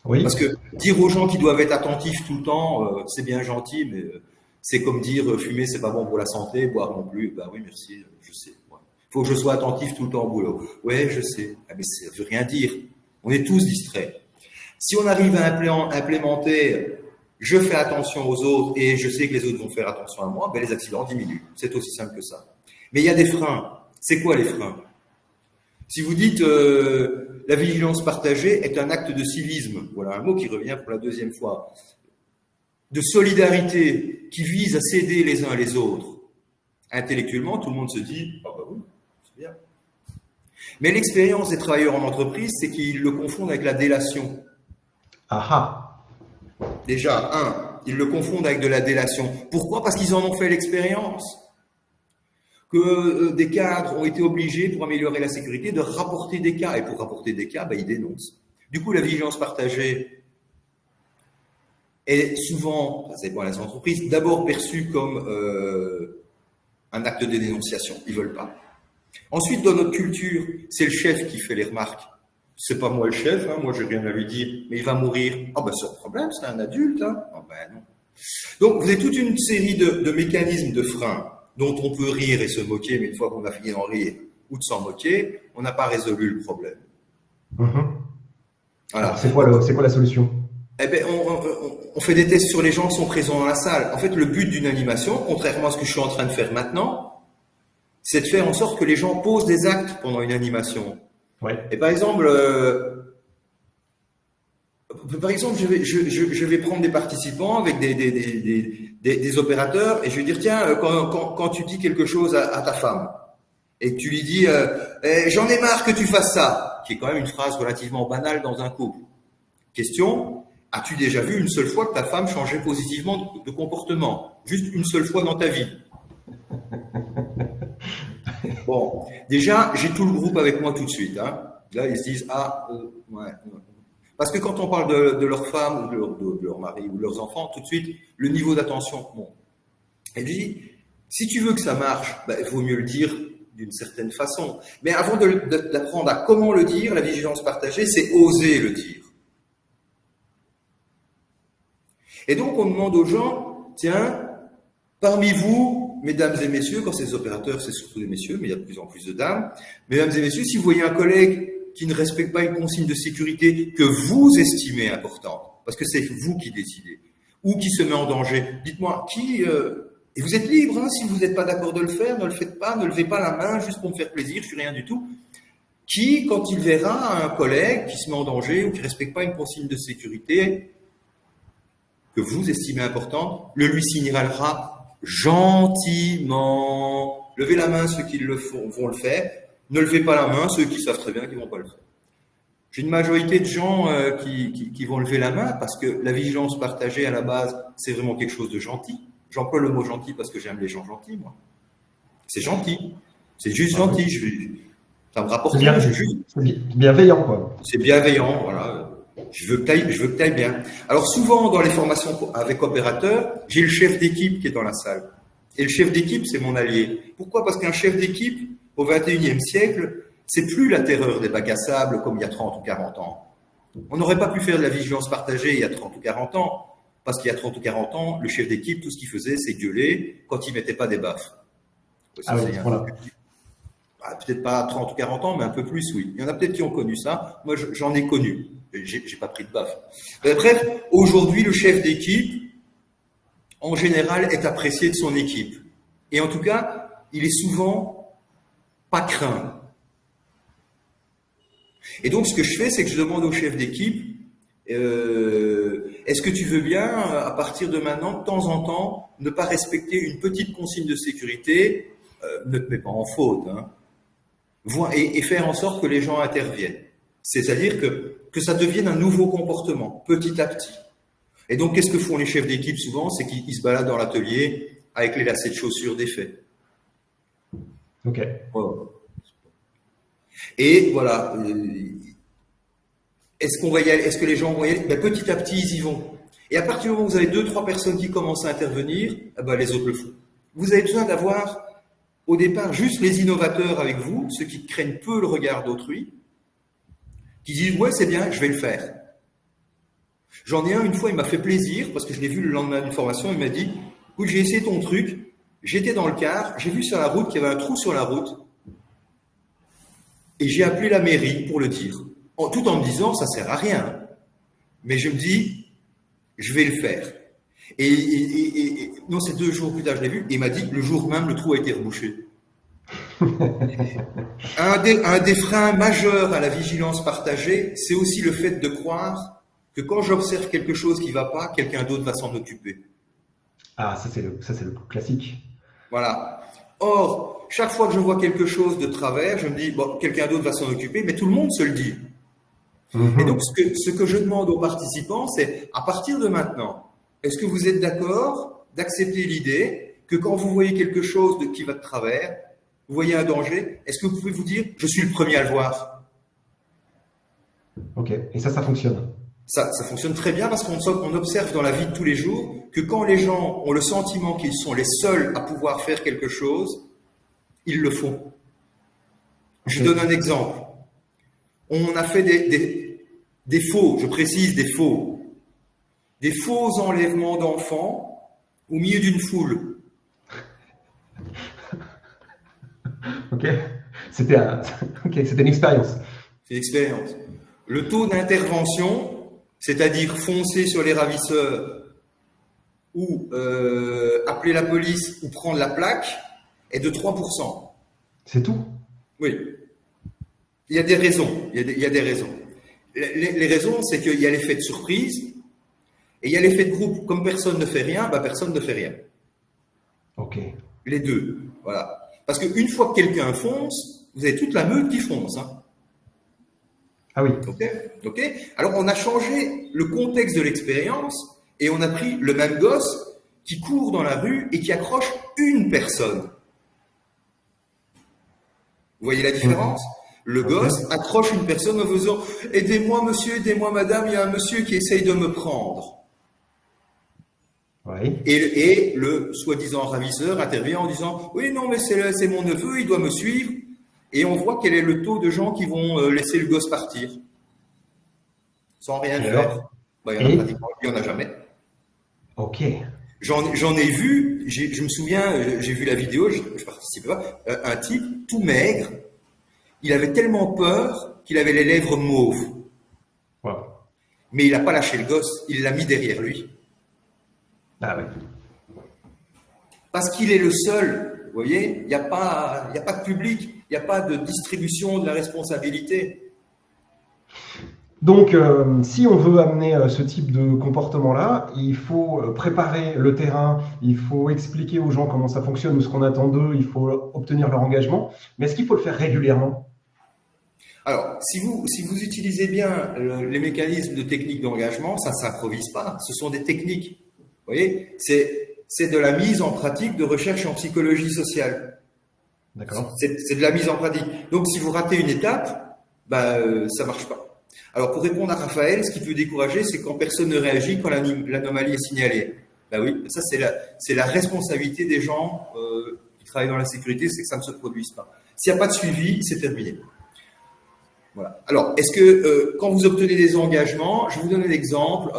Oui. Parce que dire aux gens qu'ils doivent être attentifs tout le temps, c'est bien gentil, mais c'est comme dire fumer, c'est pas bon pour la santé, boire non plus. Ben oui, merci, je sais. Il faut que je sois attentif tout le temps au boulot. Ouais, je sais. Ah, mais ça veut rien dire. On est tous distraits. Si on arrive à implémenter je fais attention aux autres et je sais que les autres vont faire attention à moi, ben les accidents diminuent. C'est aussi simple que ça. Mais il y a des freins. C'est quoi les freins? Si vous dites la vigilance partagée est un acte de civisme, voilà un mot qui revient pour la deuxième fois, de solidarité qui vise à s'aider les uns les autres, intellectuellement, tout le monde se dit « Ah bah oui, c'est bien ». Mais l'expérience des travailleurs en entreprise, c'est qu'ils le confondent avec la délation. Ah. Déjà, ils le confondent avec de la délation. Pourquoi? Parce qu'ils en ont fait l'expérience. Que des cadres ont été obligés, pour améliorer la sécurité, de rapporter des cas. Et pour rapporter des cas, ils dénoncent. Du coup, la vigilance partagée est souvent, ça dépend des entreprises, d'abord perçue comme un acte de dénonciation. Ils ne veulent pas. Ensuite, dans notre culture, c'est le chef qui fait les remarques. C'est pas moi le chef, moi j'ai rien à lui dire, mais il va mourir. Ah ben c'est un problème, c'est un adulte. Ah ben non. Donc vous avez toute une série de mécanismes de freins dont on peut rire et se moquer, mais une fois qu'on a fini d'en rire ou de s'en moquer, on n'a pas résolu le problème. Voilà. C'est quoi la solution? Eh ben, on fait des tests sur les gens qui sont présents dans la salle. En fait, le but d'une animation, contrairement à ce que je suis en train de faire maintenant, c'est de faire en sorte que les gens posent des actes pendant une animation. Ouais. Et par exemple, je vais prendre des participants avec des opérateurs et je vais dire tiens, quand tu dis quelque chose à ta femme et que tu lui dis j'en ai marre que tu fasses ça, qui est quand même une phrase relativement banale dans un couple. Question, as-tu déjà vu une seule fois que ta femme changeait positivement de comportement? Juste une seule fois dans ta vie? Bon, déjà, j'ai tout le groupe avec moi tout de suite. Là, ils se disent, ouais. Parce que quand on parle de leur femme ou de leur mari ou de leurs enfants, tout de suite, le niveau d'attention monte. Elle dit, si tu veux que ça marche, il vaut mieux le dire d'une certaine façon. Mais avant d'apprendre à comment le dire, la vigilance partagée, c'est oser le dire. Et donc, on demande aux gens, tiens, parmi vous, mesdames et messieurs, quand c'est des opérateurs, c'est surtout des messieurs, mais il y a de plus en plus de dames. Mesdames et messieurs, si vous voyez un collègue qui ne respecte pas une consigne de sécurité que vous estimez importante, parce que c'est vous qui décidez, ou qui se met en danger, dites-moi, et vous êtes libre, si vous n'êtes pas d'accord de le faire, ne le faites pas, ne levez pas la main juste pour me faire plaisir, je suis rien du tout. Qui, quand il verra un collègue qui se met en danger ou qui ne respecte pas une consigne de sécurité que vous estimez importante, le lui signalera gentiment. Levez la main ceux qui le font, vont le faire. Ne levez pas la main ceux qui savent très bien qu'ils ne vont pas le faire. J'ai une majorité de gens qui vont lever la main parce que la vigilance partagée à la base, c'est vraiment quelque chose de gentil. J'emploie le mot gentil parce que j'aime les gens gentils, moi. C'est gentil. C'est juste gentil. Ça me rapporte rien. C'est bienveillant, quoi. C'est bienveillant, voilà. Je veux que tu ailles bien. Alors souvent, dans les formations avec opérateurs, j'ai le chef d'équipe qui est dans la salle. Et le chef d'équipe, c'est mon allié. Pourquoi? Parce qu'un chef d'équipe, au XXIe siècle, c'est plus la terreur des bacs à sable comme il y a 30 ou 40 ans. On n'aurait pas pu faire de la vigilance partagée il y a 30 ou 40 ans, parce qu'il y a 30 ou 40 ans, le chef d'équipe, tout ce qu'il faisait, c'est gueuler quand il ne mettait pas des baffes. Voilà. Peut-être pas 30 ou 40 ans, mais un peu plus, oui. Il y en a peut-être qui ont connu ça. Moi, j'en ai connu. J'ai pas pris de baffe. Bref, aujourd'hui, le chef d'équipe, en général, est apprécié de son équipe. Et en tout cas, il est souvent pas craint. Et donc, ce que je fais, c'est que je demande au chef d'équipe, Est-ce que tu veux bien, à partir de maintenant, de temps en temps, ne pas respecter une petite consigne de sécurité, ne te mets pas en faute, hein, et faire en sorte que les gens interviennent. C'est-à-dire que ça devienne un nouveau comportement, petit à petit. Et donc, qu'est-ce que font les chefs d'équipe souvent? C'est qu'ils se baladent dans l'atelier avec les lacets de chaussures défaits. Ok. Voilà. Et voilà. Est-ce qu'on va y aller? Est-ce que les gens vont y aller? Ben, petit à petit, ils y vont. Et à partir du moment où vous avez 2-3 personnes qui commencent à intervenir, ben, les autres le font. Vous avez besoin d'avoir, au départ, juste les innovateurs avec vous, ceux qui craignent peu le regard d'autrui, qui disent « ouais, c'est bien, je vais le faire ». J'en ai un, une fois, il m'a fait plaisir, parce que je l'ai vu le lendemain d'une formation, il m'a dit « écoute, j'ai essayé ton truc, j'étais dans le car, j'ai vu sur la route qu'il y avait un trou sur la route, et j'ai appelé la mairie pour le dire. » Tout en me disant « ça sert à rien ». Mais je me dis « je vais le faire ». Et non, c'est 2 jours plus tard, je l'ai vu, et il m'a dit « le jour même, le trou a été rebouché ». Un des freins majeurs à la vigilance partagée, c'est aussi le fait de croire que quand j'observe quelque chose qui ne va pas, quelqu'un d'autre va s'en occuper. Ah, ça c'est le classique. Voilà. Or, chaque fois que je vois quelque chose de travers, je me dis, bon, quelqu'un d'autre va s'en occuper, mais tout le monde se le dit. Et donc, ce que je demande aux participants, c'est, à partir de maintenant, est-ce que vous êtes d'accord d'accepter l'idée que quand vous voyez quelque chose qui va de travers, vous voyez un danger, est-ce que vous pouvez vous dire « je suis le premier à le voir ». Ok, et ça fonctionne. Ça fonctionne très bien parce qu'on observe dans la vie de tous les jours que quand les gens ont le sentiment qu'ils sont les seuls à pouvoir faire quelque chose, ils le font. Okay. Je donne un exemple. On a fait des faux, je précise des faux enlèvements d'enfants au milieu d'une foule. Ok, c'était une expérience. C'est une expérience. Le taux d'intervention, c'est-à-dire foncer sur les ravisseurs ou appeler la police ou prendre la plaque, est de 3%. C'est tout? Oui. Il y a des raisons. Il y a des raisons. Les raisons, c'est qu'il y a l'effet de surprise et il y a l'effet de groupe. Comme personne ne fait rien, bah personne ne fait rien. Ok. Les deux. Voilà. Parce qu'une fois que quelqu'un fonce, vous avez toute la meute qui fonce. Hein. Ah oui. Ok. Alors, on a changé le contexte de l'expérience et on a pris le même gosse qui court dans la rue et qui accroche une personne. Vous voyez la différence? Le gosse accroche une personne en faisant « aidez-moi monsieur, aidez-moi madame, il y a un monsieur qui essaye de me prendre ». Oui. Et le soi-disant ravisseur intervient en disant « oui, non, mais c'est mon neveu, il doit me suivre ». Et on voit quel est le taux de gens qui vont laisser le gosse partir sans rien faire. Bah, il n'y en a jamais. Ok. J'en ai vu, je me souviens, j'ai vu la vidéo, je participais pas, un type tout maigre, il avait tellement peur qu'il avait les lèvres mauves. Wow. Mais il n'a pas lâché le gosse, il l'a mis derrière lui. Ah ouais. Parce qu'il est le seul, vous voyez, il n'y a pas de public, il n'y a pas de distribution de la responsabilité. Donc, si on veut amener ce type de comportement-là, il faut préparer le terrain, il faut expliquer aux gens comment ça fonctionne ou ce qu'on attend d'eux, il faut obtenir leur engagement. Mais est-ce qu'il faut le faire régulièrement? Alors, si vous utilisez bien les mécanismes de technique d'engagement, ça ne s'improvise pas, ce sont des techniques. Vous voyez, c'est de la mise en pratique de recherche en psychologie sociale. D'accord. C'est de la mise en pratique. Donc, si vous ratez une étape, ça ne marche pas. Alors, pour répondre à Raphaël, ce qui peut décourager, c'est quand personne ne réagit, quand l'anomalie est signalée. Ben oui, ça, c'est la responsabilité des gens qui travaillent dans la sécurité, c'est que ça ne se produise pas. S'il n'y a pas de suivi, c'est terminé. Voilà. Alors, est-ce que quand vous obtenez des engagements, je vous donne un exemple,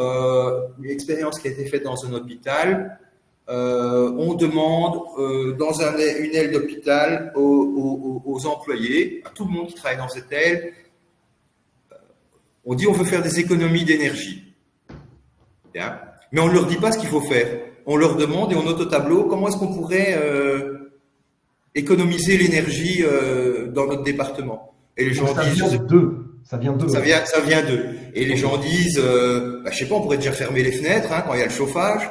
une expérience qui a été faite dans un hôpital, on demande dans une aile d'hôpital aux employés, à tout le monde qui travaille dans cette aile, on dit on veut faire des économies d'énergie. Bien. Mais on ne leur dit pas ce qu'il faut faire. On leur demande et on note au tableau comment est-ce qu'on pourrait économiser l'énergie dans notre département. Et les gens disent... Ça vient d'eux. Ça vient d'eux. Et les gens disent, je sais pas, on pourrait déjà fermer les fenêtres quand il y a le chauffage.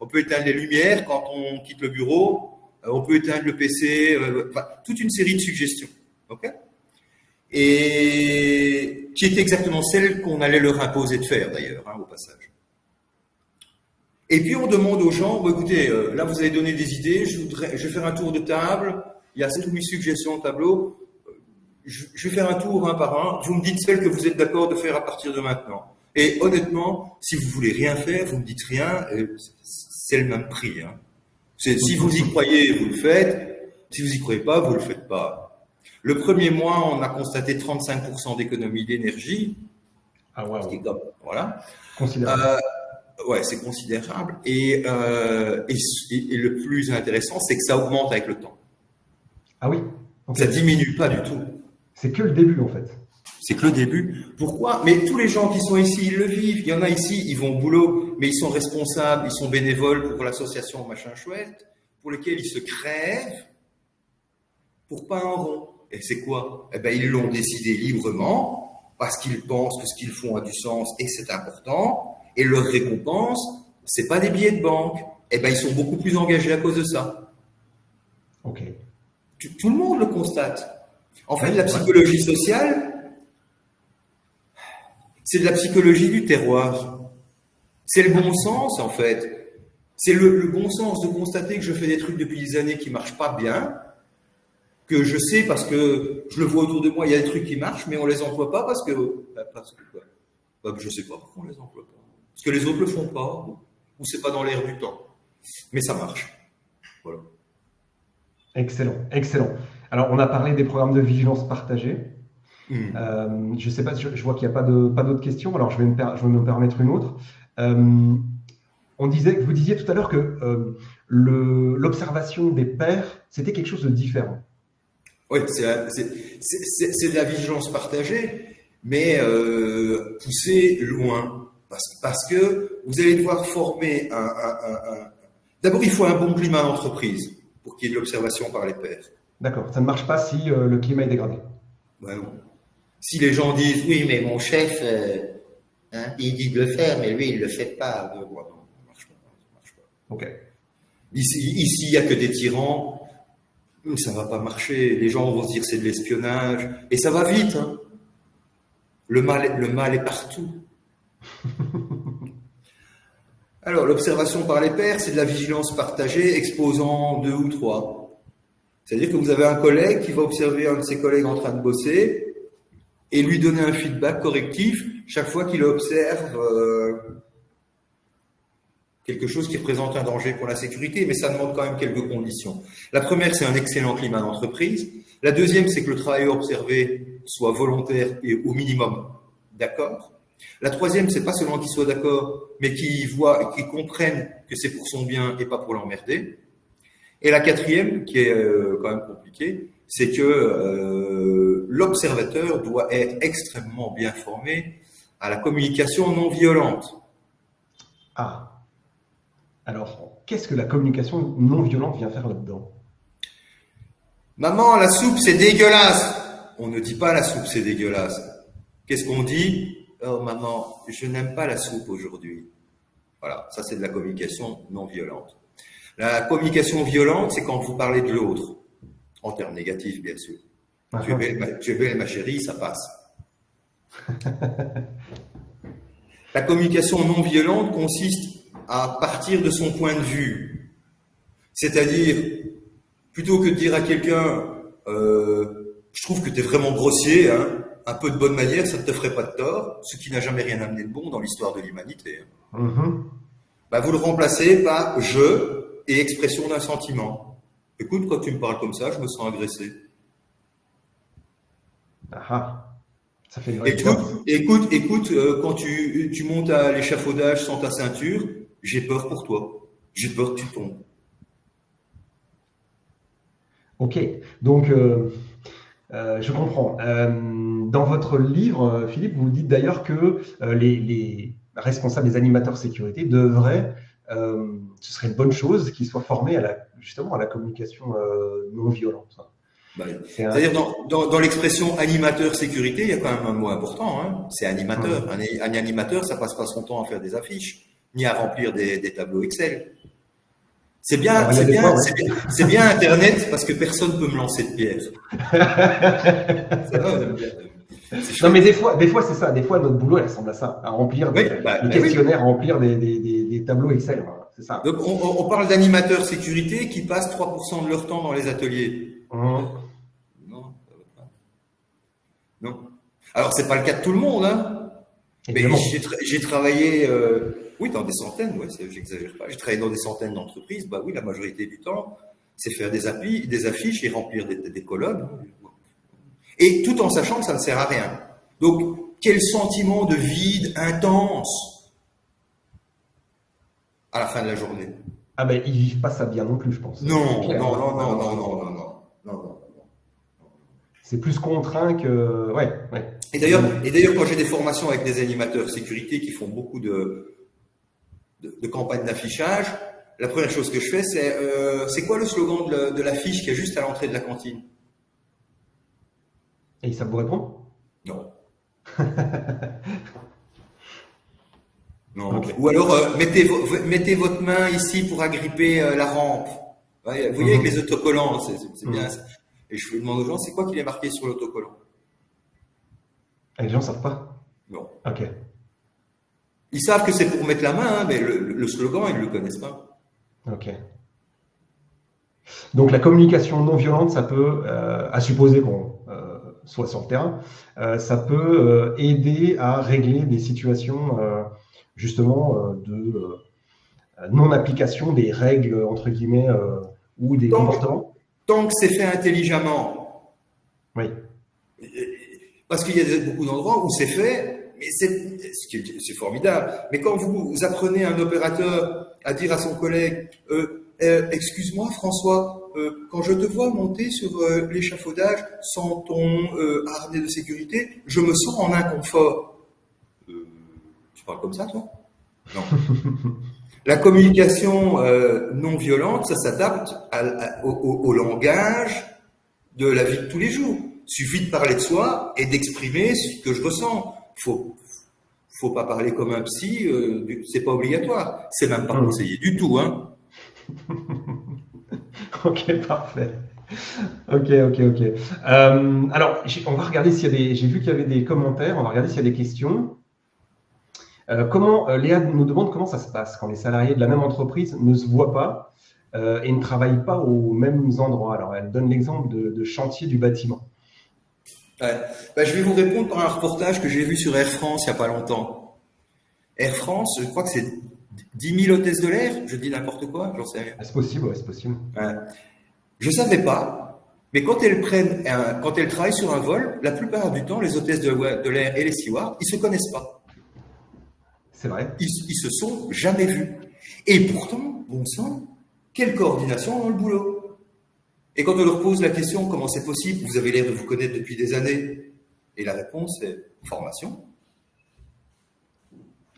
On peut éteindre les lumières quand on quitte le bureau. On peut éteindre le PC. Toute une série de suggestions. Ok ? Et qui est exactement celle qu'on allait leur imposer de faire d'ailleurs, au passage. Et puis on demande aux gens, écoutez, là vous avez donné des idées, je vais faire un tour de table, il y a 7 ou 8 suggestions au tableau, je vais faire un tour un par un, vous me dites celles que vous êtes d'accord de faire à partir de maintenant. Et honnêtement, si vous voulez rien faire, vous me dites rien, c'est le même prix. Si vous y croyez, vous le faites, si vous y croyez pas, vous le faites pas. Le premier mois, on a constaté 35% d'économie d'énergie. Ah ouais. Voilà. Considérable. Ouais, c'est considérable. Et le plus intéressant, c'est que ça augmente avec le temps. Ah oui. Ça diminue pas du tout. C'est que le début en fait. C'est que le début. Pourquoi? Mais tous les gens qui sont ici, ils le vivent. Il y en a ici, ils vont au boulot, mais ils sont responsables, ils sont bénévoles pour l'association machin chouette, pour lesquels ils se crèvent pour pas un rond. Et c'est quoi? Ils l'ont décidé librement parce qu'ils pensent que ce qu'ils font a du sens et que c'est important. Et leur récompense, c'est pas des billets de banque. Ils sont beaucoup plus engagés à cause de ça. Ok. Tout le monde le constate. En fait, la psychologie sociale, c'est de la psychologie du terroir. C'est le bon sens, en fait. C'est le bon sens de constater que je fais des trucs depuis des années qui marchent pas bien, que je sais parce que je le vois autour de moi, il y a des trucs qui marchent, mais on les emploie pas parce que je sais pas pourquoi on les emploie pas. Parce que les autres le font pas, ou c'est pas dans l'air du temps. Mais ça marche. Voilà. Excellent, excellent. Alors, on a parlé des programmes de vigilance partagée. Je sais pas, je vois qu'il n'y a pas d'autres questions, alors je vais me permettre une autre. Vous disiez tout à l'heure que l'observation des pairs, c'était quelque chose de différent. Oui, c'est de la vigilance partagée, mais poussée loin. Parce que vous allez devoir former D'abord, il faut un bon climat d'entreprise pour qu'il y ait de l'observation par les pairs. D'accord, ça ne marche pas si le climat est dégradé. Ouais, non. Si les gens disent, oui, mais mon chef, il dit de le faire, mais lui, il ne le fait pas. Non, ça ne marche pas. Ok. Ici, il n'y a que des tyrans. Ça ne va pas marcher. Les gens vont se dire c'est de l'espionnage. Et ça va vite. Le mal est partout. Alors, l'observation par les pairs, c'est de la vigilance partagée exposant 2 ou 3. C'est-à-dire que vous avez un collègue qui va observer un de ses collègues en train de bosser et lui donner un feedback correctif chaque fois qu'il observe quelque chose qui représente un danger pour la sécurité, mais ça demande quand même quelques conditions. La première, c'est un excellent climat d'entreprise. La deuxième, c'est que le travail observé soit volontaire et au minimum d'accord. La troisième, c'est pas seulement qu'il soit d'accord, mais qu'il voit et qu'il comprenne que c'est pour son bien et pas pour l'emmerder. Et la quatrième, qui est quand même compliquée, c'est que l'observateur doit être extrêmement bien formé à la communication non violente. Ah. Alors, qu'est-ce que la communication non violente vient faire là-dedans? Maman, la soupe, c'est dégueulasse. On ne dit pas la soupe, c'est dégueulasse. Qu'est-ce qu'on dit? Oh maman, je n'aime pas la soupe aujourd'hui. Voilà, ça c'est de la communication non violente. La communication violente, c'est quand vous parlez de l'autre, en termes négatifs bien sûr. Tu es belle ma chérie, ça passe. La communication non violente consiste à partir de son point de vue. C'est-à-dire, plutôt que de dire à quelqu'un je trouve que tu es vraiment grossier, un peu de bonne manière, ça ne te ferait pas de tort, ce qui n'a jamais rien amené de bon dans l'histoire de l'humanité. Vous le remplacez par je et expression d'un sentiment. Écoute, quand tu me parles comme ça, je me sens agressé. Ah, ça fait une vraie différence. Écoute, quand tu montes à l'échafaudage sans ta ceinture, j'ai peur pour toi. J'ai peur que tu tombes. Ok, donc je comprends. Dans votre livre, Philippe, vous dites d'ailleurs que les responsables des animateurs sécurité devraient, ce serait une bonne chose, qu'ils soient formés justement à la communication non violente. Bah, C'est un- c'est-à-dire dans l'expression animateur sécurité, il y a quand même un mot important, hein. C'est animateur. Un animateur, ça passe pas son temps à faire des affiches, ni à remplir des tableaux Excel. C'est bien, Alors, il y a des fois, ouais. c'est bien Internet parce que personne peut me lancer de pierre. Ça va, on aime bien. C'est Non, chouette. mais des fois, c'est ça. Des fois, notre boulot, elle ressemble à ça, à remplir Oui, des oui. questionnaires, à remplir des tableaux Excel. Voilà, c'est ça. Donc, on parle d'animateurs sécurité qui passent 3% de leur temps dans les ateliers. Hum, Non, ça va pas. Non. Alors, c'est pas le cas de tout le monde, hein. Mais évidemment. j'ai travaillé, oui, dans des centaines, ouais, j'exagère pas. J'ai travaillé dans des centaines d'entreprises. Bah oui, la majorité du temps, c'est faire des affiches et remplir des colonnes. Et tout en sachant que ça ne sert à rien. Donc, quel sentiment de vide intense à la fin de la journée. Ah ben, ils vivent pas ça bien non plus, je pense. Non, C'est clair. non, non, non, non, non, non, non, non, non. C'est plus contraint que. Ouais, ouais. Et d'ailleurs, quand j'ai des formations avec des animateurs sécurité qui font beaucoup de campagnes d'affichage, la première chose que je fais, c'est quoi le slogan de l'affiche qui est juste à l'entrée de la cantine? Et ça vous répond? Non. Non. Ok. Ou alors, mettez votre main ici pour agripper la rampe. Ouais, vous voyez, avec les autocollants, c'est bien ça. Et je demande aux gens, c'est quoi qu'il est marqué sur l'autocollant? Et les gens savent pas? Non. Ok. Ils savent que c'est pour mettre la main, hein, mais le slogan, ils ne le connaissent pas. Ok. Donc la communication non violente, ça peut, à supposer qu'on soit sur le terrain, ça peut aider à régler des situations justement de non-application des règles, entre guillemets, ou des comportements. Tant que c'est fait intelligemment, Oui. parce qu'il y a beaucoup d'endroits où c'est fait, mais c'est formidable. Mais quand vous apprenez à un opérateur à dire à son collègue, excuse-moi François, quand je te vois monter sur l'échafaudage sans ton harnais de sécurité, je me sens en inconfort. Tu parles comme ça, toi? Non. La communication non violente, ça s'adapte au langage de la vie de tous les jours. Suffit de parler de soi et d'exprimer ce que je ressens. Faut pas parler comme un psy, c'est pas obligatoire. C'est même pas conseillé du tout, hein. Ok, parfait. Ok. Alors, on va regarder s'il y a des. J'ai vu qu'il y avait des commentaires. On va regarder s'il y a des questions. Léa nous demande comment ça se passe quand les salariés de la même entreprise ne se voient pas et ne travaillent pas aux mêmes endroits. Alors, elle donne l'exemple de chantier du bâtiment. Ouais. Ben, je vais vous répondre par un reportage que j'ai vu sur Air France il n'y a pas longtemps. Air France, je crois que c'est 10 000 hôtesses de l'air. Je dis n'importe quoi, j'en sais rien. C'est possible, ouais, c'est possible. Ouais. Je ne savais pas, mais quand elles travaillent sur un vol, la plupart du temps, les hôtesses de l'air et les stewards, ils ne se connaissent pas. C'est vrai. Ils se sont jamais vus. Et pourtant, bon sang, quelle coordination dans le boulot. Et quand on leur pose la question, comment c'est possible, vous avez l'air de vous connaître depuis des années, et la réponse est formation.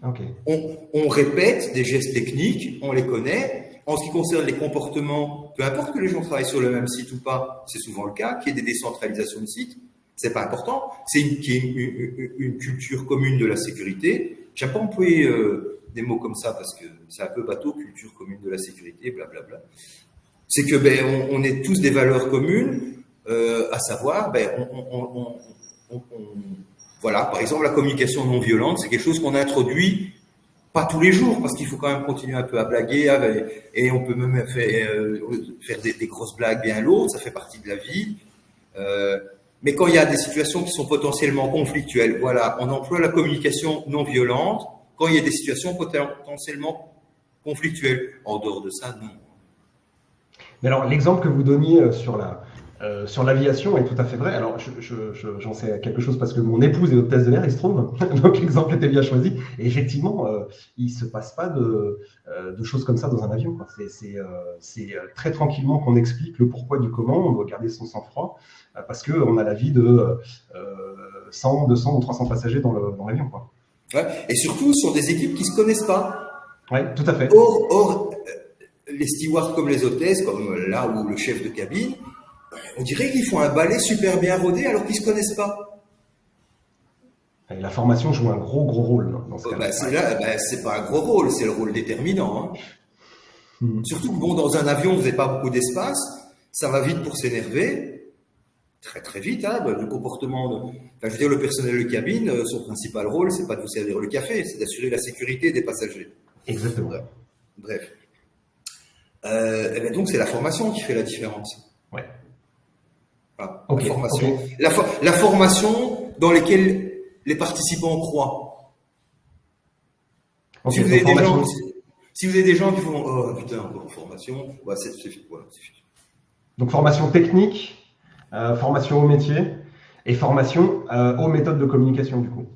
Ok. On répète des gestes techniques, on les connaît. En ce qui concerne les comportements, peu importe que les gens travaillent sur le même site ou pas, c'est souvent le cas, qu'il y ait des décentralisations de sites, c'est pas important. C'est une culture commune de la sécurité. J'aime pas employer des mots comme ça parce que c'est un peu bateau, culture commune de la sécurité, blablabla. C'est que on est tous des valeurs communes, à savoir, voilà, par exemple, la communication non violente, c'est quelque chose qu'on introduit pas tous les jours, parce qu'il faut quand même continuer un peu à blaguer, et on peut même faire des grosses blagues bien lourdes, ça fait partie de la vie. Mais quand il y a des situations qui sont potentiellement conflictuelles, voilà, on emploie la communication non violente quand il y a des situations potentiellement conflictuelles. En dehors de ça, non. Mais alors, l'exemple que vous donniez sur l'aviation est tout à fait vrai. Alors, j'en sais quelque chose parce que mon épouse est hôtesse de l'air, il se trouve. Donc, l'exemple était bien choisi. Et effectivement, il ne se passe pas de choses comme ça dans un avion, quoi. C'est très tranquillement qu'on explique le pourquoi du comment. On doit garder son sang-froid parce qu'on a la vie de 100, 200 ou 300 passagers dans l'avion, quoi. Ouais. Et surtout sur des équipes qui ne se connaissent pas. Oui, tout à fait. Or, les stewards comme les hôtesses, comme là où le chef de cabine, On dirait qu'ils font un ballet super bien rodé alors qu'ils se connaissent pas. Et la formation joue un gros rôle dans ce cas-là. C'est pas un gros rôle, c'est le rôle déterminant. Hein. Hmm. Surtout que bon, dans un avion, vous n'avez pas beaucoup d'espace, ça va vite pour s'énerver, très très vite. Hein, le comportement, je veux dire, le personnel de cabine, son principal rôle, c'est pas de vous servir le café, c'est d'assurer la sécurité des passagers. Exactement. Bref. Et bien donc c'est la formation qui fait la différence. Ouais. Voilà. Okay, La formation, okay. La formation dans laquelle les participants croient. Okay, si vous avez des gens qui font oh putain encore formation, bah, c'est suffit. Donc formation technique, formation au métier et formation aux méthodes de communication du coup.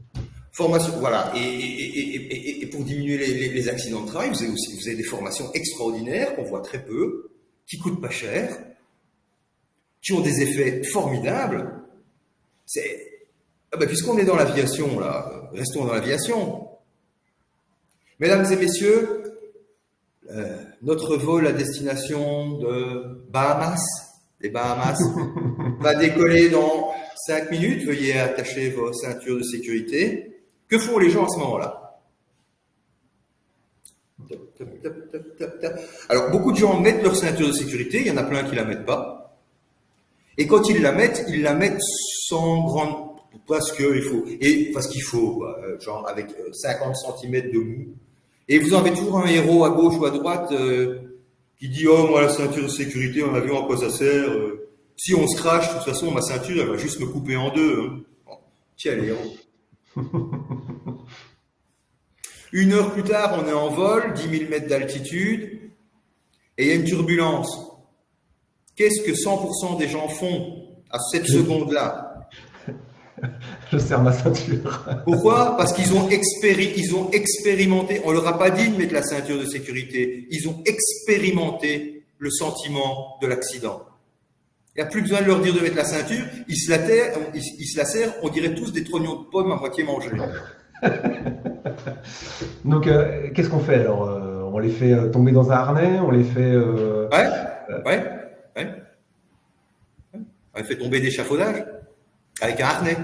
Formation, voilà. Et pour diminuer les accidents de travail, vous avez des formations extraordinaires qu'on voit très peu, qui coûtent pas cher, qui ont des effets formidables. Puisqu'on est dans l'aviation, là, restons dans l'aviation. Mesdames et messieurs, notre vol à destination de les Bahamas, va décoller dans 5 minutes. Veuillez attacher vos ceintures de sécurité. Que font les gens à ce moment-là? Alors, beaucoup de gens mettent leur ceinture de sécurité, il y en a plein qui la mettent pas. Et quand ils la mettent sans grande... Parce qu'il faut, genre avec 50 cm de mou. Et vous en avez toujours un héros à gauche ou à droite qui dit « Oh, moi, la ceinture de sécurité en avion, à quoi ça sert si on se crache, de toute façon, ma ceinture, elle va juste me couper en deux. Hein. » Bon, quel héros. 1 heure plus tard, on est en vol, 10 000 mètres d'altitude, et il y a une turbulence. Qu'est-ce que 100% des gens font à cette seconde-là? Je serre ma ceinture. Pourquoi? Parce qu'ils ont expérimenté, on leur a pas dit de mettre la ceinture de sécurité, ils ont expérimenté le sentiment de l'accident. Il n'y a plus besoin de leur dire de mettre la ceinture, ils se la serrent, on dirait tous des trognons de pommes à moitié mangés. Donc, qu'est-ce qu'on fait alors? On les fait tomber dans un harnais? On les fait... Ouais. On les fait tomber d'échafaudage avec un harnais.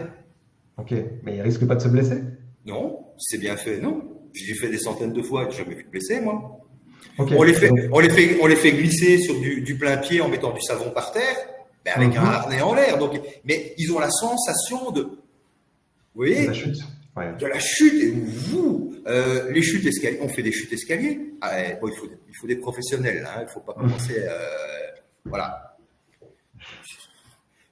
Ok, mais ils risquent pas de se blesser? Non, c'est bien fait, non. J'ai fait des centaines de fois, j'ai jamais vu de blessés, moi. Okay. On les fait glisser sur du plein pied en mettant du savon par terre, avec un harnais en l'air. Donc, mais ils ont la sensation de... Vous voyez? De la chute. Ouais. De la chute. Et les chutes escaliers, on fait des chutes escaliers. Bon, il faut des professionnels, hein, il ne faut pas commencer... voilà.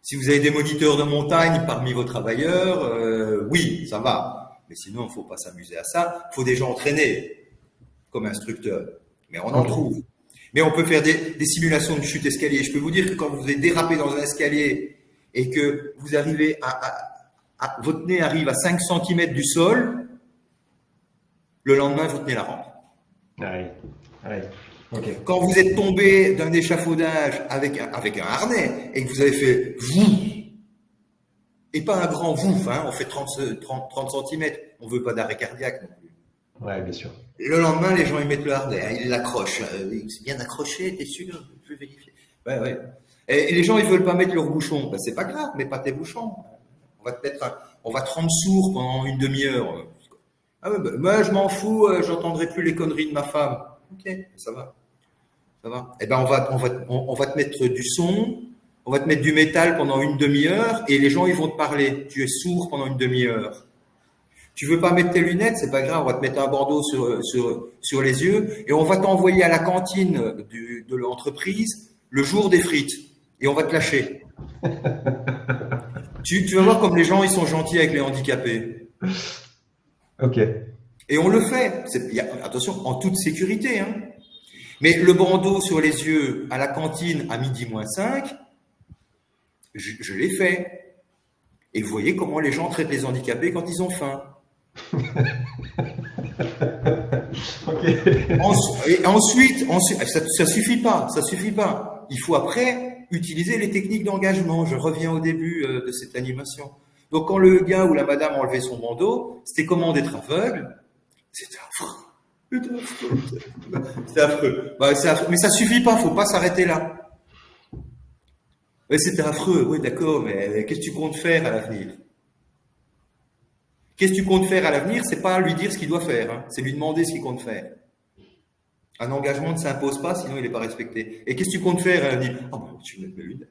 Si vous avez des moniteurs de montagne parmi vos travailleurs, oui, ça va. Mais sinon, il ne faut pas s'amuser à ça. Il faut des gens entraînés comme instructeurs. Mais on en trouve. Mais on peut faire des simulations de chute escalier. Je peux vous dire que quand vous avez dérapé dans un escalier et que vous arrivez votre nez arrive à 5 cm du sol, le lendemain, vous tenez la rampe. Ouais. Okay. Quand vous êtes tombé d'un échafaudage avec un harnais et que vous avez fait vous, et pas un grand vous, hein, on fait 30 cm, on veut pas d'arrêt cardiaque non plus. Ouais, bien sûr. Le lendemain, les gens ils mettent le harnais, hein, ils l'accrochent. C'est bien accroché, t'es sûr? Je vais vérifier. Ouais. Et les gens ils veulent pas mettre leurs bouchons. Ben, c'est pas grave, mets pas tes bouchons. On va te rendre sourd pendant une demi-heure. Ah ouais, moi je m'en fous, j'entendrai plus les conneries de ma femme. Ok, ça va. Eh ben on va te mettre du son, on va te mettre du métal pendant une demi-heure et les gens ils vont te parler. Tu es sourd pendant une demi-heure. Tu veux pas mettre tes lunettes, c'est pas grave, on va te mettre un bandeau sur les yeux et on va t'envoyer à la cantine de l'entreprise le jour des frites et on va te lâcher. Tu vas voir comme les gens ils sont gentils avec les handicapés. Ok. Et on le fait. Attention, en toute sécurité. Hein. Mais le bandeau sur les yeux à la cantine à midi moins 5, je l'ai fait. Et vous voyez comment les gens traitent les handicapés quand ils ont faim. Okay. Et ensuite ça suffit pas. Il faut après utiliser les techniques d'engagement. Je reviens au début de cette animation. Donc quand le gars ou la madame enlevait son bandeau, c'était comment d'être aveugle? C'était affreux. C'est affreux. C'est affreux. Mais ça suffit pas, faut pas s'arrêter là. Ouais, c'était affreux, oui, d'accord, mais qu'est-ce que tu comptes faire à l'avenir? Qu'est-ce que tu comptes faire à l'avenir? C'est pas lui dire ce qu'il doit faire, hein, c'est lui demander ce qu'il compte faire. Un engagement ne s'impose pas, sinon il n'est pas respecté. Et qu'est-ce que tu comptes faire à l'avenir? Ah ben, je vais mettre mes lunettes.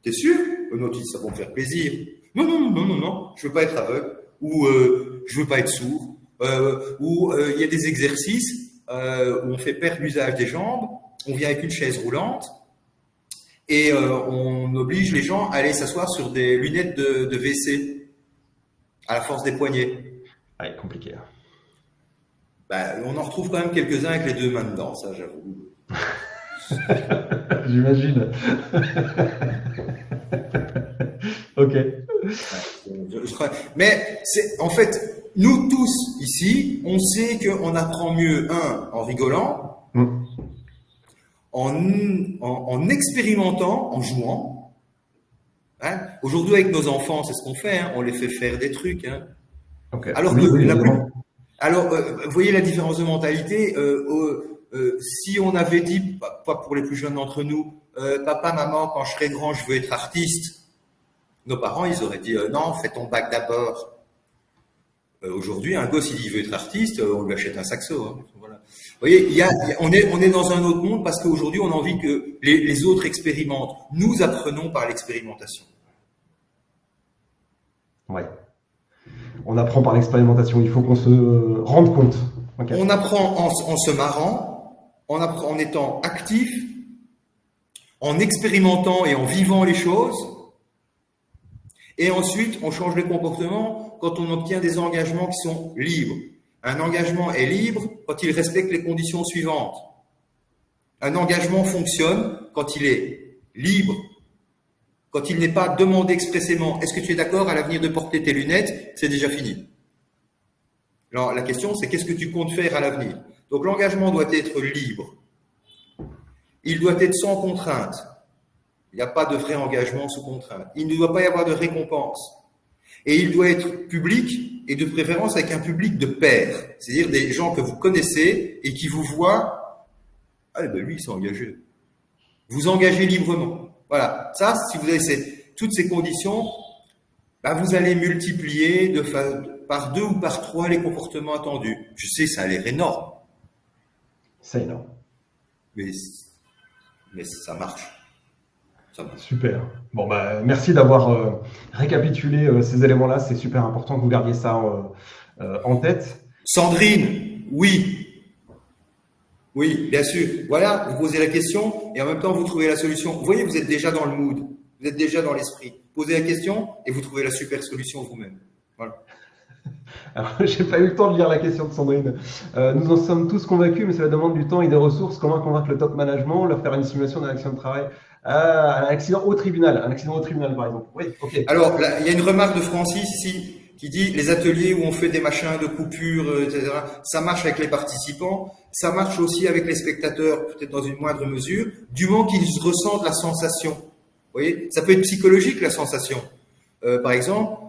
T'es sûr? Non, tu dis, ça va me faire plaisir. Non, non, non, non, non, je veux pas être aveugle, ou je veux pas être sourd, ou il y a des exercices où on fait perdre l'usage des jambes, on vient avec une chaise roulante, et on oblige les gens à aller s'asseoir sur des lunettes de WC à la force des poignets. Ouais, compliqué. Ben, on en retrouve quand même quelques-uns avec les deux mains dedans, ça j'avoue. J'imagine. Ok. Mais c'est en fait, nous tous ici, on sait qu'on apprend mieux, en rigolant, en expérimentant, en jouant. Hein? Aujourd'hui, avec nos enfants, c'est ce qu'on fait, hein, on les fait faire des trucs. Hein. Okay. Alors oui, que oui, vous voyez la différence de mentalité. Si on avait dit, pas pour les plus jeunes d'entre nous, papa, maman, quand je serai grand, je veux être artiste. Nos parents, ils auraient dit non, fais ton bac d'abord. Aujourd'hui, un gosse, il veut être artiste, on lui achète un saxo. Hein. Voilà. Vous voyez, on est dans un autre monde parce qu'aujourd'hui, on a envie que les autres expérimentent. Nous apprenons par l'expérimentation. Ouais. On apprend par l'expérimentation. Il faut qu'on se rende compte. Okay. On apprend en se marrant, on apprend en étant actif, en expérimentant et en vivant les choses. Et ensuite, on change les comportements quand on obtient des engagements qui sont libres. Un engagement est libre quand il respecte les conditions suivantes. Un engagement fonctionne quand il est libre, quand il n'est pas demandé expressément. Est-ce que tu es d'accord à l'avenir de porter tes lunettes? C'est déjà fini. Alors, la question, c'est qu'est-ce que tu comptes faire à l'avenir? Donc, l'engagement doit être libre. Il doit être sans contrainte. Il n'y a pas de vrai engagement sous contrainte. Il ne doit pas y avoir de récompense. Et il doit être public, et de préférence avec un public de pairs. C'est-à-dire des gens que vous connaissez et qui vous voient. Ah, ben lui, il s'est engagé. Vous engagez librement. Voilà. Ça, si vous avez toutes ces conditions, ben vous allez multiplier par 2 ou par 3 les comportements attendus. Je sais, ça a l'air énorme. C'est énorme. Mais ça marche. Super. Bon, bah, merci d'avoir récapitulé ces éléments-là. C'est super important que vous gardiez ça en tête. Sandrine, oui. Oui, bien sûr. Voilà, vous posez la question et en même temps, vous trouvez la solution. Vous voyez, vous êtes déjà dans le mood. Vous êtes déjà dans l'esprit. Posez la question et vous trouvez la super solution vous-même. Voilà. Alors, j'ai pas eu le temps de lire la question de Sandrine. Nous en sommes tous convaincus, mais cela demande du temps et des ressources. Comment convaincre le top management, leur faire une simulation d'un accident de travail, un accident au tribunal, par exemple. Oui, ok. Alors, là, il y a une remarque de Francis ici qui dit les ateliers où on fait des machins de coupure, etc. Ça marche avec les participants, ça marche aussi avec les spectateurs, peut-être dans une moindre mesure, du moment qu'ils ressentent la sensation. Vous voyez, ça peut être psychologique la sensation. Par exemple.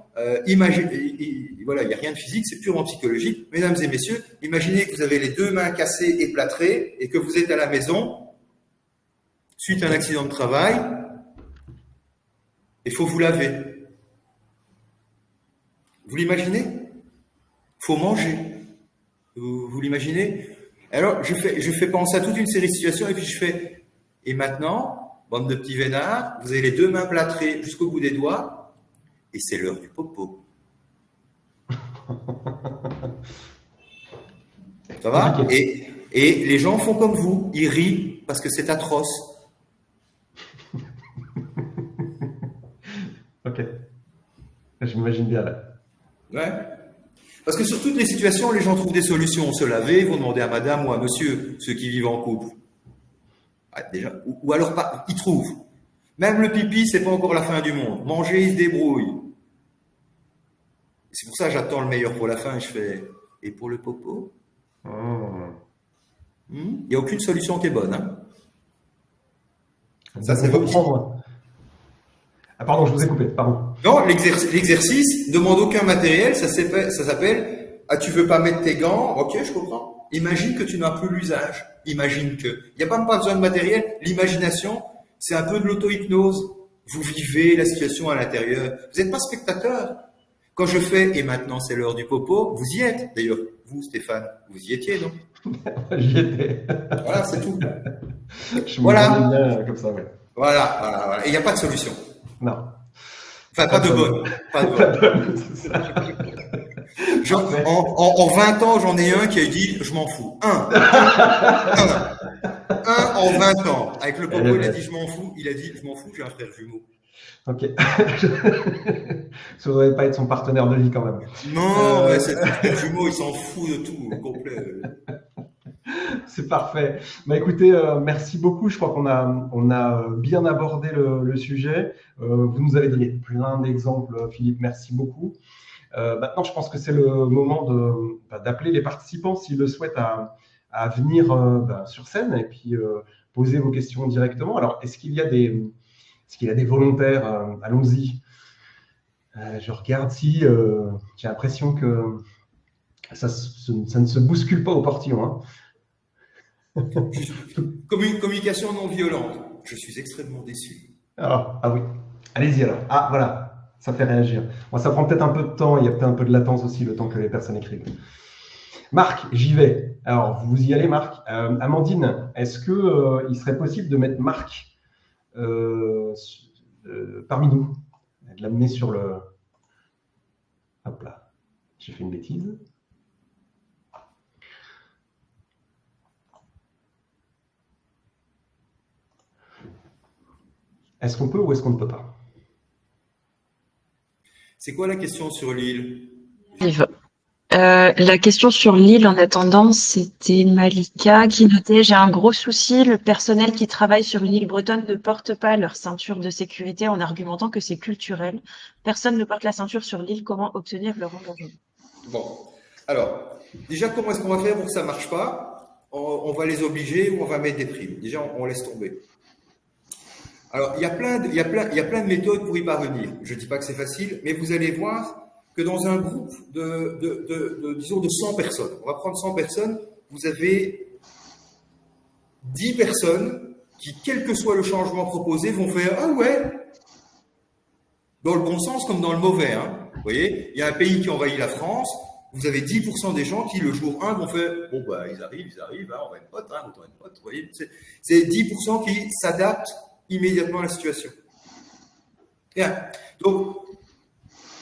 Voilà, il n'y a rien de physique, c'est purement psychologique. Mesdames et messieurs, imaginez que vous avez les 2 mains cassées et plâtrées et que vous êtes à la maison suite à un accident de travail. Il faut vous laver. Vous l'imaginez? Il faut manger. Vous l'imaginez? Alors, je fais penser à toute une série de situations et puis je fais, et maintenant, bande de petits vénards, vous avez les 2 mains plâtrées jusqu'au bout des doigts. Et c'est l'heure du popo. Ça va? Et les gens font comme vous, ils rient parce que c'est atroce. Ok. Je m'imagine bien là. Ouais. Parce que sur toutes les situations, les gens trouvent des solutions. Se laver, ils vont demander à madame ou à monsieur, ceux qui vivent en couple. Ah, déjà. Ou alors pas, ils trouvent. Même le pipi, c'est pas encore la fin du monde. Manger, ils se débrouillent. C'est pour ça que j'attends le meilleur pour la fin. Je fais, et pour le popo? Il n'y a aucune solution qui est bonne. Hein. Ça, c'est votre prendre. Ah, pardon, je vous ai coupé. Pardon. Non, l'exercice ne demande aucun matériel. Ça s'appelle, ah, tu veux pas mettre tes gants? Ok, je comprends. Imagine que tu n'as plus l'usage. Imagine que. Il n'y a pas besoin de matériel. L'imagination, c'est un peu de l'auto-hypnose. Vous vivez la situation à l'intérieur. Vous n'êtes pas spectateur. Quand je fais « et maintenant c'est l'heure du popo », vous y êtes. D'ailleurs, vous, Stéphane, vous y étiez, non? J'y étais. Voilà, c'est tout. Je me Voilà. connais bien comme ça, ouais. Voilà. Et il n'y a pas de solution. Non. Enfin, pas de bonne. Pas de bonne. C'est ça. Genre, en 20 ans, j'en ai un qui a dit « je m'en fous ». Un en 20 ans. Avec le popo, il a dit « je m'en fous ». Il a dit « je m'en fous, j'ai un frère jumeau ». Ok. Ça ne devrait pas être son partenaire de vie quand même. Non, mais c'est un jumeau, il s'en fout de tout, au complet. C'est parfait. Bah, écoutez, merci beaucoup. Je crois qu'on a bien abordé le sujet. Vous nous avez donné plein d'exemples, Philippe. Merci beaucoup. Maintenant, je pense que c'est le moment d'appeler les participants s'ils le souhaitent à venir sur scène et puis poser vos questions directement. Alors, est-ce qu'il y a des volontaires? Allons-y. Je regarde si j'ai l'impression que ça ne se bouscule pas au portillon. Communication non violente. Je suis extrêmement déçu. Ah oui. Allez-y alors. Ah voilà. Ça fait réagir. Bon, ça prend peut-être un peu de temps. Il y a peut-être un peu de latence aussi, le temps que les personnes écrivent. Marc, j'y vais. Alors, vous y allez, Marc. Amandine, est-ce qu'il serait possible de mettre Marc parmi nous, de l'amener sur le... Hop là, j'ai fait une bêtise. Est-ce qu'on peut ou est-ce qu'on ne peut pas? C'est quoi la question sur l'île? La question sur l'île, en attendant, c'était Malika qui notait: j'ai un gros souci, le personnel qui travaille sur une île bretonne ne porte pas leur ceinture de sécurité en argumentant que c'est culturel. Personne ne porte la ceinture sur l'île, comment obtenir leur engagement? Bon, alors, déjà, comment est-ce qu'on va faire pour que ça ne marche pas? On va les obliger ou on va mettre des primes? Déjà, on laisse tomber. Alors, il y a plein de méthodes pour y parvenir. Je ne dis pas que c'est facile, mais vous allez voir que dans un groupe disons, de 100 personnes, on va prendre 100 personnes, vous avez 10 personnes qui, quel que soit le changement proposé, vont faire « Ah ouais !» dans le bon sens comme dans le mauvais. Hein. Vous voyez, il y a un pays qui envahit la France, vous avez 10% des gens qui, le jour 1, vont faire « Bon, bah, ils arrivent, hein, on va être potes, hein, on va être potes. » Vous voyez, c'est 10% qui s'adaptent immédiatement à la situation. Bien. Donc,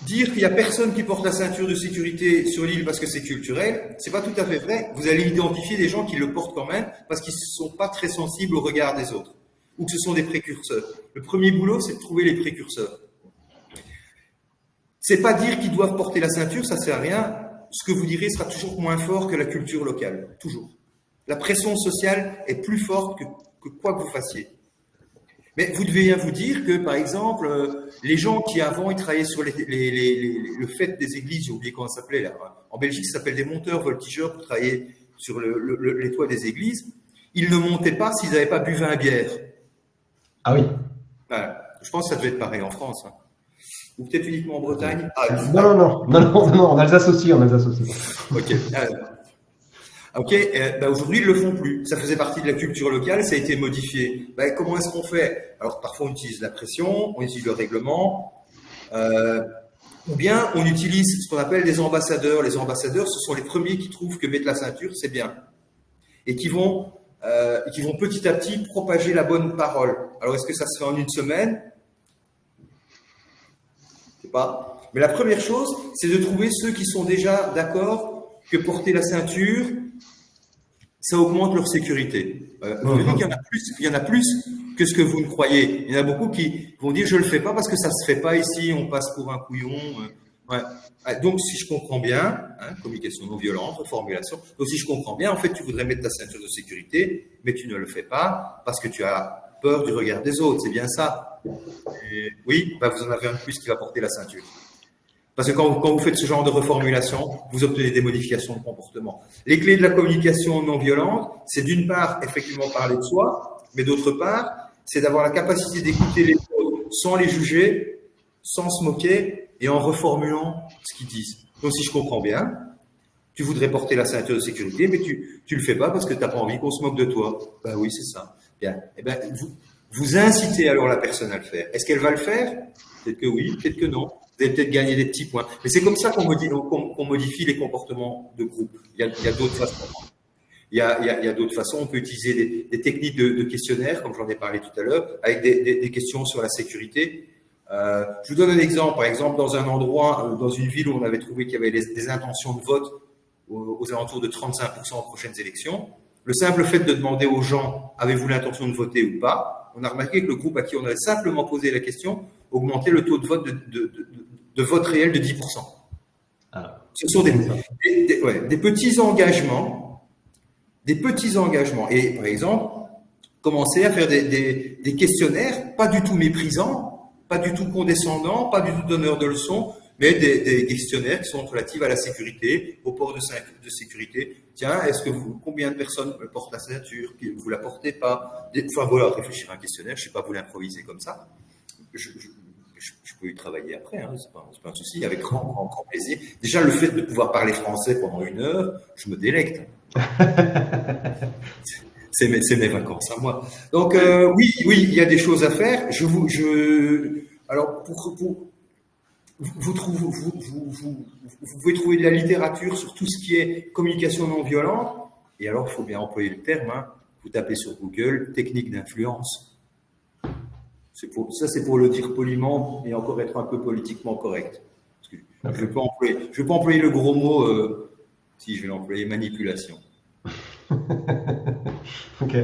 dire qu'il n'y a personne qui porte la ceinture de sécurité sur l'île parce que c'est culturel, c'est pas tout à fait vrai. Vous allez identifier des gens qui le portent quand même parce qu'ils ne sont pas très sensibles au regard des autres ou que ce sont des précurseurs. Le premier boulot, c'est de trouver les précurseurs. C'est pas dire qu'ils doivent porter la ceinture, ça sert à rien. Ce que vous direz sera toujours moins fort que la culture locale, toujours. La pression sociale est plus forte que quoi que vous fassiez. Mais vous devez bien vous dire que, par exemple, les gens qui avant, ils travaillaient sur le fait des églises, j'ai oublié comment ça s'appelait là. En Belgique, ça s'appelle des monteurs voltigeurs pour travailler sur les toits des églises. Ils ne montaient pas s'ils n'avaient pas bu 20 bières. Ah oui. Voilà. Je pense que ça devait être pareil en France. Hein. Ou peut-être uniquement en Bretagne. Non, en Alsace aussi, Ok. Ok, aujourd'hui, ils ne le font plus. Ça faisait partie de la culture locale, ça a été modifié. Comment est-ce qu'on fait? Alors, parfois, on utilise la pression, on utilise le règlement, ou bien on utilise ce qu'on appelle des ambassadeurs. Les ambassadeurs, ce sont les premiers qui trouvent que mettre la ceinture, c'est bien. Et qui vont petit à petit propager la bonne parole. Alors, est-ce que ça se fait en une semaine? Je sais pas. Mais la première chose, c'est de trouver ceux qui sont déjà d'accord que porter la ceinture, ça augmente leur sécurité. Vous verrez qu'il y en a plus que ce que vous ne croyez. Il y en a beaucoup qui vont dire « je ne le fais pas parce que ça ne se fait pas ici, on passe pour un couillon. » Donc, si je comprends bien, hein, communication non violente, reformulation, donc si je comprends bien, en fait, tu voudrais mettre ta ceinture de sécurité, mais tu ne le fais pas parce que tu as peur du regard des autres. C'est bien ça. Et oui, vous en avez un de plus qui va porter la ceinture. Parce que quand vous faites ce genre de reformulation, vous obtenez des modifications de comportement. Les clés de la communication non violente, c'est d'une part, effectivement, parler de soi, mais d'autre part, c'est d'avoir la capacité d'écouter les autres sans les juger, sans se moquer et en reformulant ce qu'ils disent. Donc, si je comprends bien, tu voudrais porter la ceinture de sécurité, mais tu le fais pas parce que tu n'as pas envie qu'on se moque de toi. Ben oui, c'est ça. Bien. Eh ben, Vous incitez alors la personne à le faire. Est-ce qu'elle va le faire? Peut-être que oui, peut-être que non. Vous allez peut-être gagner des petits points. Mais c'est comme ça qu'on modifie les comportements de groupe. Il y a d'autres façons. Il y a d'autres façons. On peut utiliser des techniques de questionnaire, comme j'en ai parlé tout à l'heure, avec des questions sur la sécurité. Je vous donne un exemple. Par exemple, dans un endroit, dans une ville où on avait trouvé qu'il y avait des intentions de vote aux alentours de 35% aux prochaines élections, le simple fait de demander aux gens « avez-vous l'intention de voter ou pas ?» on a remarqué que le groupe à qui on avait simplement posé la question augmentait le taux de vote de vote réel de 10%. Ah, ce sont des petits engagements. Des petits engagements. Et par exemple, commencer à faire des questionnaires pas du tout méprisants, pas du tout condescendants, pas du tout donneurs de leçons, mais des questionnaires qui sont relatifs à la sécurité, au port de sécurité. Tiens, combien de personnes portent la ceinture? Vous la portez pas? Enfin voilà, réfléchir à un questionnaire, je ne sais pas vous l'improviser comme ça. Je peux y travailler après, hein, c'est pas un souci, avec grand plaisir. Déjà, le fait de pouvoir parler français pendant 1 heure, je me délecte. C'est mes vacances à moi. Donc oui, il y a des choses à faire. Alors vous pouvez trouver de la littérature sur tout ce qui est communication non violente. Et alors, il faut bien employer le terme. Hein. Vous tapez sur Google technique d'influence. C'est pour le dire poliment et encore être un peu politiquement correct. Parce que je ne vais pas employer le gros mot. Si je vais l'employer, manipulation. Ok.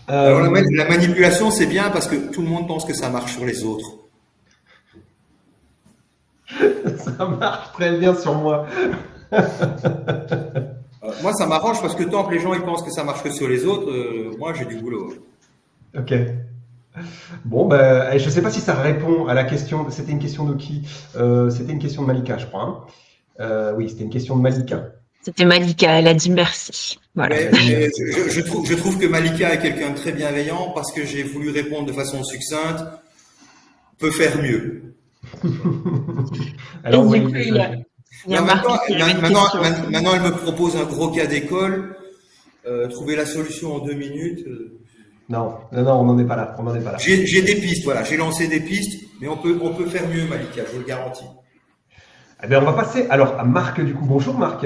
Alors, la manipulation, c'est bien parce que tout le monde pense que ça marche sur les autres. Ça marche très bien sur moi. Moi, ça m'arrange parce que tant que les gens ils pensent que ça marche que sur les autres, moi, j'ai du boulot. Ok. Bon, je ne sais pas si ça répond à la question. C'était une question de qui? C'était une question de Malika, je crois. Hein. Oui, c'était une question de Malika. C'était Malika, elle a dit merci. Voilà. Mais je trouve que Malika est quelqu'un de très bienveillant parce que j'ai voulu répondre de façon succincte. Peut faire mieux. Alors, et du coup, il y a maintenant, elle me propose un gros cas d'école. Trouver la solution en 2 minutes. Non, on n'en est pas là. J'ai des pistes, voilà. J'ai lancé des pistes, mais on peut faire mieux, Malika, je vous le garantis. Eh bien, on va passer alors à Marc, du coup. Bonjour, Marc.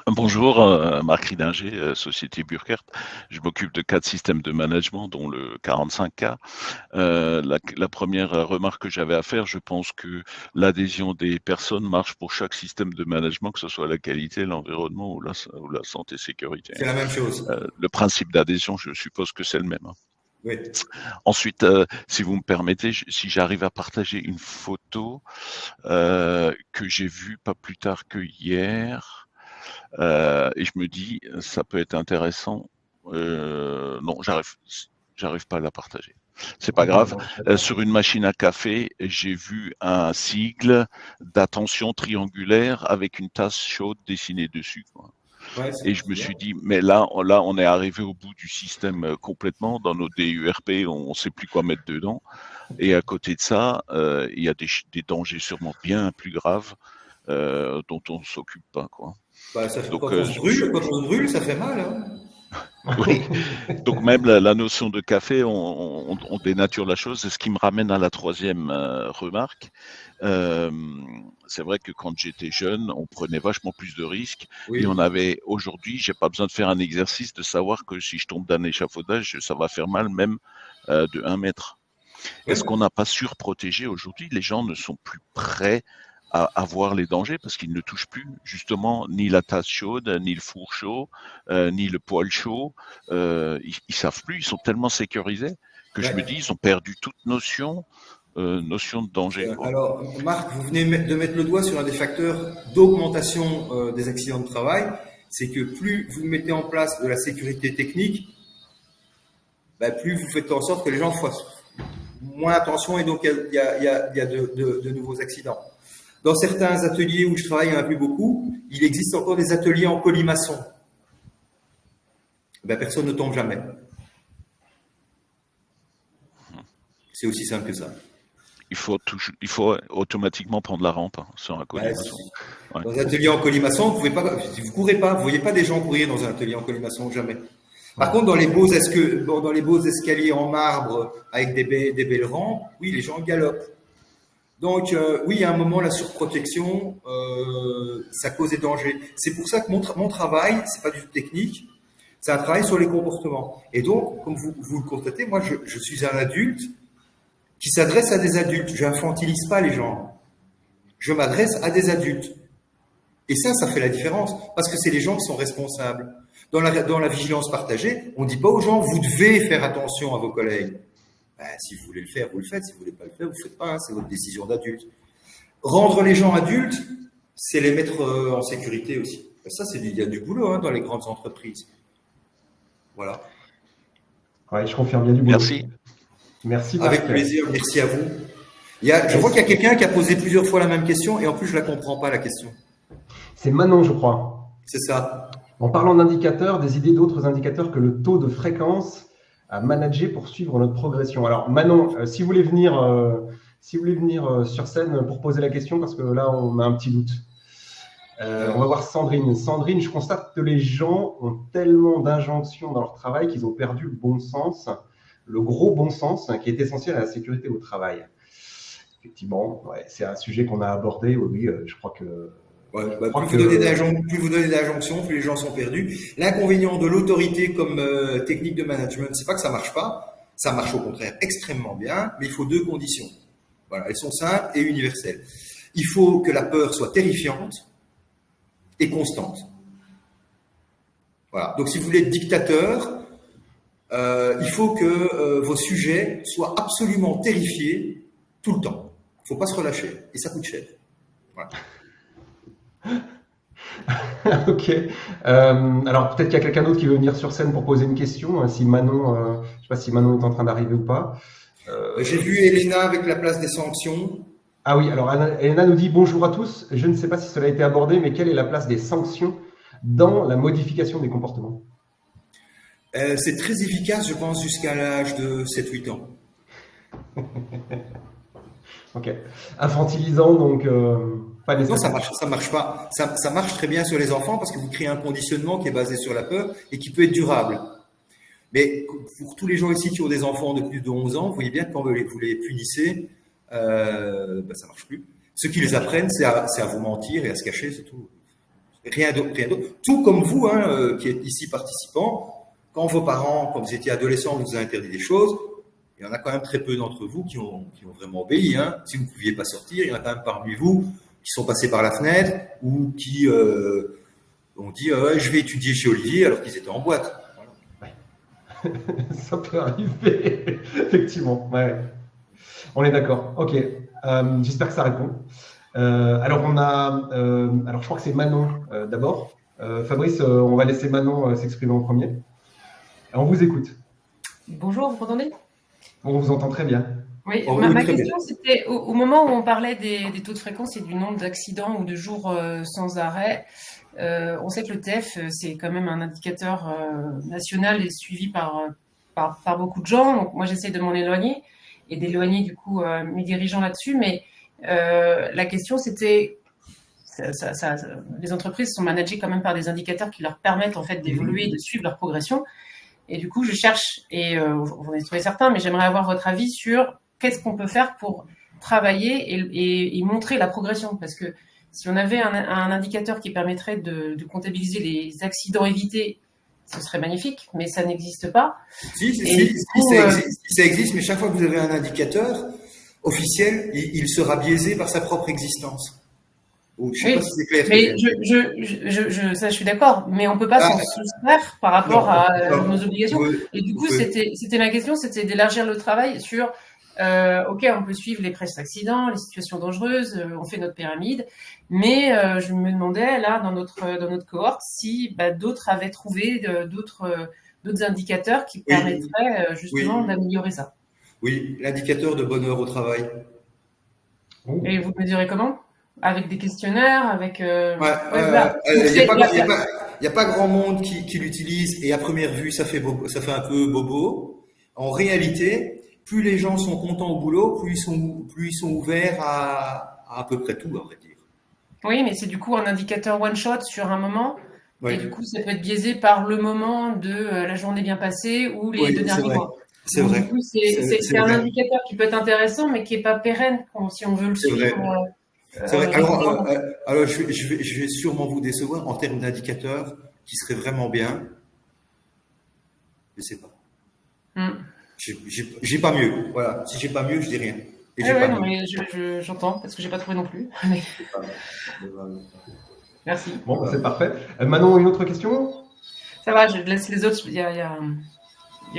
Bonjour, Marc Ridinger, Société Burkert. Je m'occupe de 4 systèmes de management, dont le 45K. La première remarque que j'avais à faire, je pense que l'adhésion des personnes marche pour chaque système de management, que ce soit la qualité, l'environnement ou la santé sécurité. C'est la même chose. Le principe d'adhésion, je suppose que c'est le même. Hein. Oui. Ensuite, si vous me permettez, si j'arrive à partager une photo que j'ai vue pas plus tard que hier, et je me dis, ça peut être intéressant. Non, j'arrive pas à la partager. C'est pas grave. Sur une machine à café, j'ai vu un sigle d'attention triangulaire avec une tasse chaude dessinée dessus. Quoi. Ouais, et je me suis dit, mais là, on est arrivé au bout du système complètement. Dans nos DURP, on ne sait plus quoi mettre dedans. Et à côté de ça, il y a des dangers sûrement bien plus graves dont on ne s'occupe pas. Quoi. Bah, ça fait, donc, quand on se brûle, ça fait mal. Hein. Oui, donc même la notion de café, on dénature la chose. C'est ce qui me ramène à la troisième remarque. C'est vrai que quand j'étais jeune, on prenait vachement plus de risques. Oui. Et on avait, aujourd'hui, j'ai pas besoin de faire un exercice de savoir que si je tombe d'un échafaudage, ça va faire mal même de 1 mètre. Oui. Est-ce qu'on n'a pas surprotégé aujourd'hui? Les gens ne sont plus prêts à voir les dangers parce qu'ils ne touchent plus justement ni la tasse chaude, ni le four chaud, ni le poêle chaud. Ils savent plus, ils sont tellement sécurisés que je me dis ils ont perdu toute notion de danger. Alors Marc, vous venez de mettre le doigt sur un des facteurs d'augmentation des accidents de travail, c'est que plus vous mettez en place de la sécurité technique, plus vous faites en sorte que les gens fassent moins attention et donc il y a de nouveaux accidents. Dans certains ateliers où je travaille, il n'y en a plus beaucoup, il existe encore des ateliers en colimaçon. Personne ne tombe jamais. C'est aussi simple que ça. Il faut automatiquement prendre la rampe sur un colimaçon. Dans un atelier en colimaçon, vous ne courez pas, vous ne voyez pas des gens courir dans un atelier en colimaçon, jamais. Par contre, dans les beaux escaliers en marbre avec des belles rampes, oui, les gens galopent. Donc, oui, il y a un moment, la surprotection, ça cause des dangers. C'est pour ça que mon travail, c'est pas du tout technique, c'est un travail sur les comportements. Et donc, comme vous le constatez, moi, je suis un adulte qui s'adresse à des adultes. Je n'infantilise pas les gens. Je m'adresse à des adultes. Et ça fait la différence, parce que c'est les gens qui sont responsables. Dans la vigilance partagée, on ne dit pas aux gens, vous devez faire attention à vos collègues. Ben, si vous voulez le faire, vous le faites. Si vous voulez pas le faire, vous ne le faites pas. Hein, c'est votre décision d'adulte. Rendre les gens adultes, c'est les mettre en sécurité aussi. Ben, ça, il y a du boulot dans les grandes entreprises. Voilà. Ouais, je confirme, il y a du boulot. Merci. Merci. Avec plaisir, merci à vous. Je vois qu'il y a quelqu'un qui a posé plusieurs fois la même question et en plus, je ne la comprends pas, la question. C'est Manon, je crois. C'est ça. En parlant d'indicateurs, des idées d'autres indicateurs que le taux de fréquence à manager pour suivre notre progression. Alors Manon, si vous voulez venir sur scène pour poser la question, parce que là, on a un petit doute. On va voir Sandrine. Sandrine, je constate que les gens ont tellement d'injonctions dans leur travail qu'ils ont perdu le bon sens, le gros bon sens qui est essentiel à la sécurité au travail. Effectivement, ouais, c'est un sujet qu'on a abordé. Oui, je crois que... Ouais, plus vous donnez d'injonctions, plus les gens sont perdus. L'inconvénient de l'autorité comme technique de management, c'est pas que ça marche pas. Ça marche au contraire extrêmement bien, mais il faut deux conditions. Voilà, elles sont simples et universelles. Il faut que la peur soit terrifiante et constante. Voilà. Donc, si vous voulez être dictateur, il faut que vos sujets soient absolument terrifiés tout le temps. Il faut pas se relâcher et ça coûte cher. Voilà. Ok. Alors peut-être qu'il y a quelqu'un d'autre qui veut venir sur scène pour poser une question. Si Manon, je sais pas si Manon est en train d'arriver ou pas. J'ai vu Elena avec la place des sanctions. Ah oui, alors Elena nous dit bonjour à tous. Je ne sais pas si cela a été abordé, mais quelle est la place des sanctions dans la modification des comportements? C'est très efficace, je pense, jusqu'à l'âge de 7-8 ans. Ok. Infantilisant, donc pas nécessairement. Non, ça marche pas. Ça marche très bien sur les enfants parce que vous créez un conditionnement qui est basé sur la peur et qui peut être durable. Mais pour tous les gens ici qui ont des enfants de plus de 11 ans, vous voyez bien que quand vous les punissez, ça marche plus. Ceux qui les apprennent, c'est à vous mentir et à se cacher, c'est tout. Rien d'autre. Tout comme vous, qui êtes ici participants, quand vos parents, quand vous étiez adolescents, vous a interdit des choses, il y en a quand même très peu d'entre vous qui ont vraiment obéi. Si vous ne pouviez pas sortir, il y en a quand même parmi vous qui sont passés par la fenêtre ou qui ont dit je vais étudier chez Olivier alors qu'ils étaient en boîte. Voilà. Ça peut arriver, effectivement. Ouais. On est d'accord. Ok. J'espère que ça répond. Alors je crois que c'est Manon d'abord. Fabrice, on va laisser Manon s'exprimer en premier. On vous écoute. Bonjour, vous m'entendez? On vous entend très bien. Oui, ma question, c'était au moment où on parlait des taux de fréquence et du nombre d'accidents ou de jours sans arrêt, on sait que le TF, c'est quand même un indicateur national et suivi par beaucoup de gens. Donc, moi, j'essaie de m'en éloigner et d'éloigner, du coup, mes dirigeants là-dessus. Mais la question, c'était... les entreprises sont managées quand même par des indicateurs qui leur permettent, en fait, d'évoluer et de suivre leur progression. Et du coup, je cherche, et vous en avez trouvé certains, mais j'aimerais avoir votre avis sur qu'est-ce qu'on peut faire pour travailler et montrer la progression. Parce que si on avait un indicateur qui permettrait de comptabiliser les accidents évités, ce serait magnifique, mais ça n'existe pas. Si, ça existe, mais chaque fois que vous avez un indicateur officiel, il sera biaisé par sa propre existence. Je sais pas si c'est clair. Mais ça, je suis d'accord, mais on peut pas s'en soustraire par rapport à nos obligations. Et du coup, c'était ma question, c'était d'élargir le travail sur, ok, on peut suivre les presses accidents, les situations dangereuses, on fait notre pyramide, mais je me demandais là dans notre cohorte si d'autres avaient trouvé d'autres indicateurs qui permettraient justement d'améliorer ça. Oui, l'indicateur de bonheur au travail. Et vous mesurez comment? Avec des questionnaires, avec... Il n'y a pas grand monde qui l'utilise et à première vue, ça fait un peu bobo. En réalité, plus les gens sont contents au boulot, plus ils sont ouverts à peu près tout, à vrai dire. Oui, mais c'est du coup un indicateur one-shot sur un moment. Oui. Et du coup, ça peut être biaisé par le moment de la journée bien passée ou les Oui, 2 c'est derniers vrai. mois. C'est Donc vrai. du coup, C'est c'est un vrai. indicateur qui peut être intéressant, mais qui est pas pérenne si on veut le C'est vrai. suivre C'est vrai. régulièrement. Alors je vais sûrement vous décevoir en termes d'indicateurs qui seraient vraiment bien. Je sais pas. Mm. J'ai pas mieux. Voilà. Si j'ai pas mieux, je dis rien. Et Ouais, j'ai ouais, pas non, mieux. mais j'entends parce que j'ai pas trouvé non plus. Mais J'ai pas mieux. J'ai pas mieux. merci. Bon, c'est parfait. Manon, une autre question? Ça va, je laisse les autres. Il y a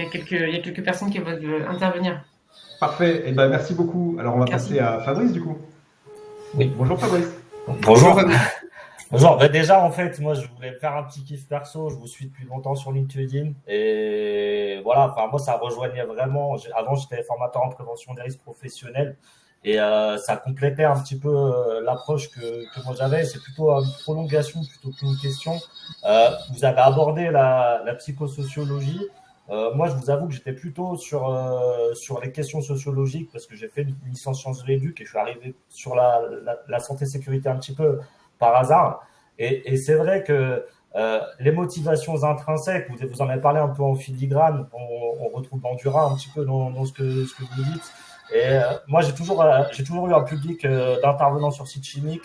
quelques personnes qui veulent intervenir. Parfait. Eh ben, merci beaucoup. Alors, on va Merci. passer à Fabrice, du coup. Oui. Bonjour, Fabrice. Bonjour Bonjour. Fabrice. Bonjour. Bah déjà, en fait, moi, je voulais faire un petit kiff perso. Je vous suis depuis longtemps sur LinkedIn. Et voilà, enfin, moi, ça rejoignait vraiment. Avant, j'étais formateur en prévention des risques professionnels. Et ça complétait un petit peu l'approche que moi j'avais. C'est plutôt une prolongation plutôt qu'une question. Vous avez abordé la psychosociologie. Moi, je vous avoue que j'étais plutôt sur les questions sociologiques parce que j'ai fait une licence sciences de l'éduc et je suis arrivé sur la santé-sécurité un petit peu par hasard. Et c'est vrai que les motivations intrinsèques, vous en avez parlé un peu en filigrane, on retrouve Bandura un petit peu dans ce que vous dites. Et moi, j'ai toujours eu un public d'intervenants sur site chimique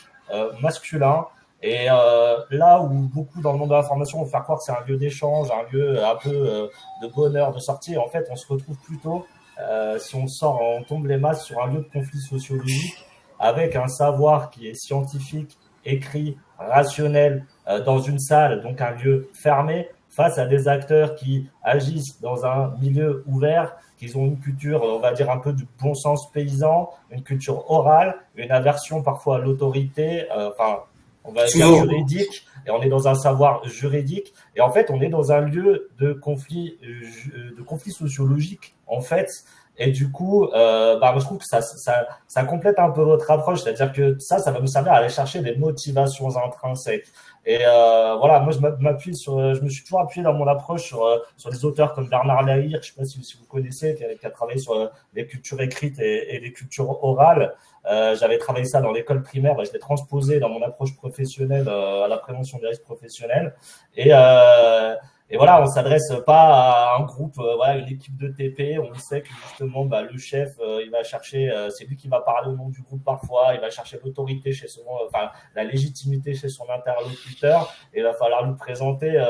masculin. Et là où beaucoup dans le monde de l'information vont faire croire que c'est un lieu d'échange, un lieu un peu de bonheur, de sortie, en fait, on se retrouve plutôt, si on tombe les masses sur un lieu de conflit sociologique avec un savoir qui est scientifique, écrit, rationnel, dans une salle, donc un lieu fermé, face à des acteurs qui agissent dans un milieu ouvert, qui ont une culture, on va dire, un peu du bon sens paysan, une culture orale, une aversion parfois à l'autorité, on va dire Souvent. juridique, et on est dans un savoir juridique, et en fait, on est dans un lieu de conflit sociologique, en fait, et du coup, je trouve que ça complète un peu votre approche, c'est-à-dire que ça va nous servir à aller chercher des motivations intrinsèques. Et voilà, moi je me suis toujours appuyé dans mon approche sur des auteurs comme Bernard Lahire, je ne sais pas si vous connaissez, qui a travaillé sur les cultures écrites et les cultures orales. J'avais travaillé ça dans l'école primaire, je l'ai transposé dans mon approche professionnelle à la prévention des risques professionnels. Et voilà, on s'adresse pas à un groupe, une équipe de TP. On sait que justement, le chef, il va chercher, c'est lui qui va parler au nom du groupe parfois. Il va chercher l'autorité la légitimité chez son interlocuteur. Et il va falloir lui présenter,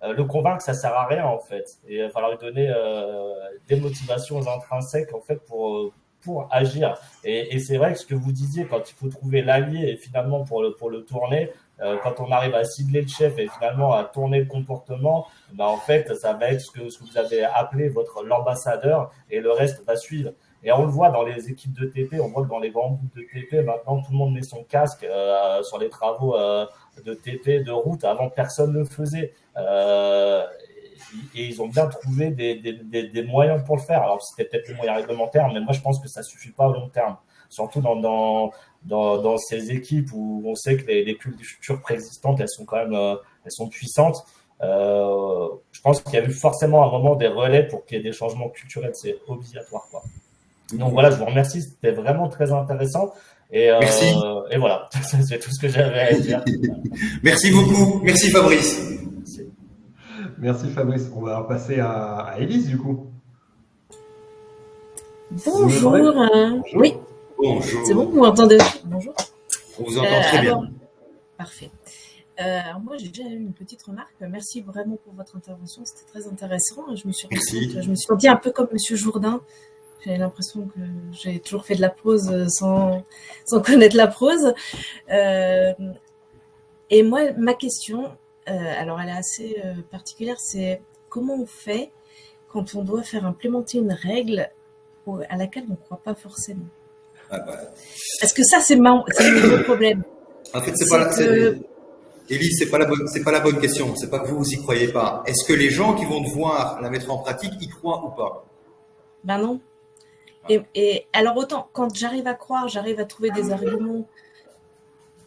le convaincre, ça sert à rien en fait. Et il va falloir lui donner des motivations intrinsèques en fait pour agir. Et c'est vrai que ce que vous disiez, quand il faut trouver l'allié et finalement pour le tourner. Quand on arrive à cibler le chef et finalement à tourner le comportement, en fait, ça va être ce que vous avez appelé l'ambassadeur et le reste va suivre. Et on le voit dans les équipes de TP, on voit que dans les grands groupes de TP, maintenant, tout le monde met son casque sur les travaux de TP, de route. Avant, personne ne le faisait. Et ils ont bien trouvé des moyens pour le faire. Alors, c'était peut-être des moyens réglementaires, mais moi, je pense que ça suffit pas au long terme. Surtout dans ces équipes où on sait que les cultures préexistantes, elles sont quand même elles sont puissantes. Je pense qu'il y a eu forcément un moment des relais pour qu'il y ait des changements culturels. C'est obligatoire, quoi. Donc voilà, je vous remercie. C'était vraiment très intéressant. Merci. Et voilà, c'est tout ce que j'avais à dire. Merci beaucoup. Merci Fabrice. Merci Fabrice. On va passer à Élise, du coup. Bonjour. Oui. Bonjour. C'est bon, vous m'entendez? Bonjour. On vous entend très bien. Parfait. Alors moi, j'ai déjà eu une petite remarque. Merci vraiment pour votre intervention. C'était très intéressant. Je me suis sentie un peu comme Monsieur Jourdain. J'avais l'impression que j'ai toujours fait de la prose sans connaître la prose. Et moi, ma question, alors elle est assez particulière, c'est comment on fait quand on doit faire implémenter une règle à laquelle on ne croit pas forcément. Parce que ça, c'est mon gros problème. En fait, Élise, c'est pas la bonne question. C'est pas que vous y croyez pas. Est-ce que les gens qui vont devoir la mettre en pratique y croient ou pas? Ben non. Et alors autant quand j'arrive à croire, j'arrive à trouver des arguments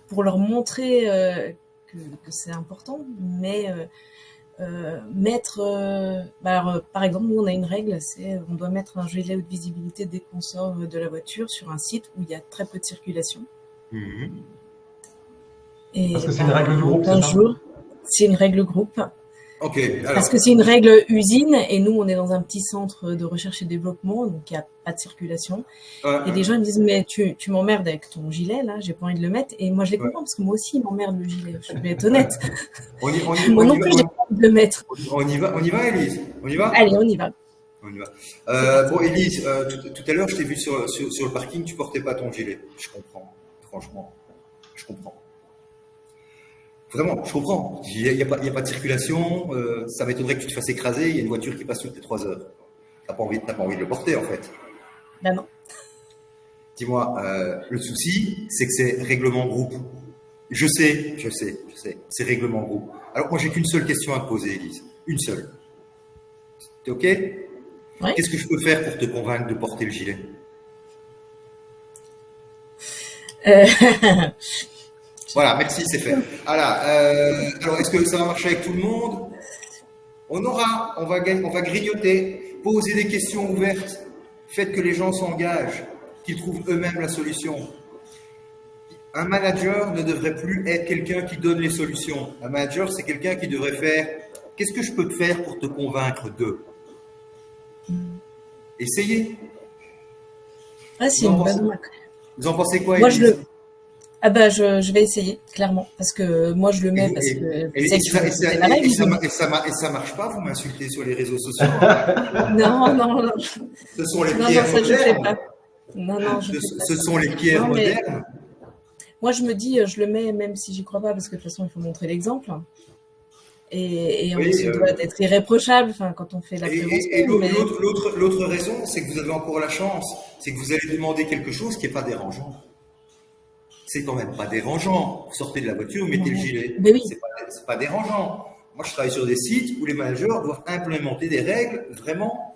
pour leur montrer que c'est important, mais par exemple, nous on a une règle, c'est on doit mettre un gilet haute visibilité dès qu'on sort de la voiture sur un site où il y a très peu de circulation. Mmh. Et parce que c'est une règle du groupe, un jour, C'est une règle groupe. Ok. Alors, Parce que c'est une règle usine et nous, on est dans un petit centre de recherche et développement, donc il n'y a pas de circulation. Et les gens ils me disent, mais tu m'emmerdes avec ton gilet, là, j'ai pas envie de le mettre. Et moi, je les comprends parce que moi aussi, il m'emmerde le gilet. Je vais être honnête. Moi non plus, j'ai pas envie de le mettre. On y va, Élise? On y va? Allez, on y va. On y va. Bon, Élise, tout à l'heure, je t'ai vu sur le parking, tu portais pas ton gilet. Je comprends. Franchement, je comprends. Vraiment, je comprends. Il n'y a pas de circulation. Ça m'étonnerait que tu te fasses écraser. Il y a une voiture qui passe toutes les 3 heures. T'as pas envie de le porter, en fait. Ben non. Dis-moi, le souci, c'est que c'est règlement groupe. Je sais. C'est règlement groupe. Alors, moi, j'ai qu'une seule question à te poser, Élise. Une seule. T'es OK? Ouais. Qu'est-ce que je peux faire pour te convaincre de porter le gilet? Voilà, merci, c'est fait. Voilà. Alors, est-ce que ça va marcher avec tout le monde? On va grignoter, poser des questions ouvertes, faites que les gens s'engagent, qu'ils trouvent eux-mêmes la solution. Un manager ne devrait plus être quelqu'un qui donne les solutions. Un manager, c'est quelqu'un qui devrait faire « Qu'est-ce que je peux te faire pour te convaincre de ?» Essayez. Ah, c'est une bonne marque. Vous en pensez quoi, Moi, Élise? je vais essayer, clairement, parce que moi, je le mets parce que et ça marche pas, vous m'insultez sur les réseaux sociaux. Non. Ce sont les Non, pierres ça, je ne fais modernes. pas. Non, je fais pas Ce ça. sont les pierres Non, mais modernes. moi, je me dis, je le mets même si j'y crois pas, parce que de toute façon, il faut montrer l'exemple. Et on Oui, se doit d'être irréprochable, enfin, quand on fait la prévention. Et mais- l'autre raison, c'est que vous avez encore la chance, c'est que vous allez demander quelque chose qui n'est pas dérangeant. C'est quand même pas dérangeant. Vous sortez de la voiture, vous mettez le gilet. Mais oui. C'est pas dérangeant. Moi, je travaille sur des sites où les managers doivent implémenter des règles vraiment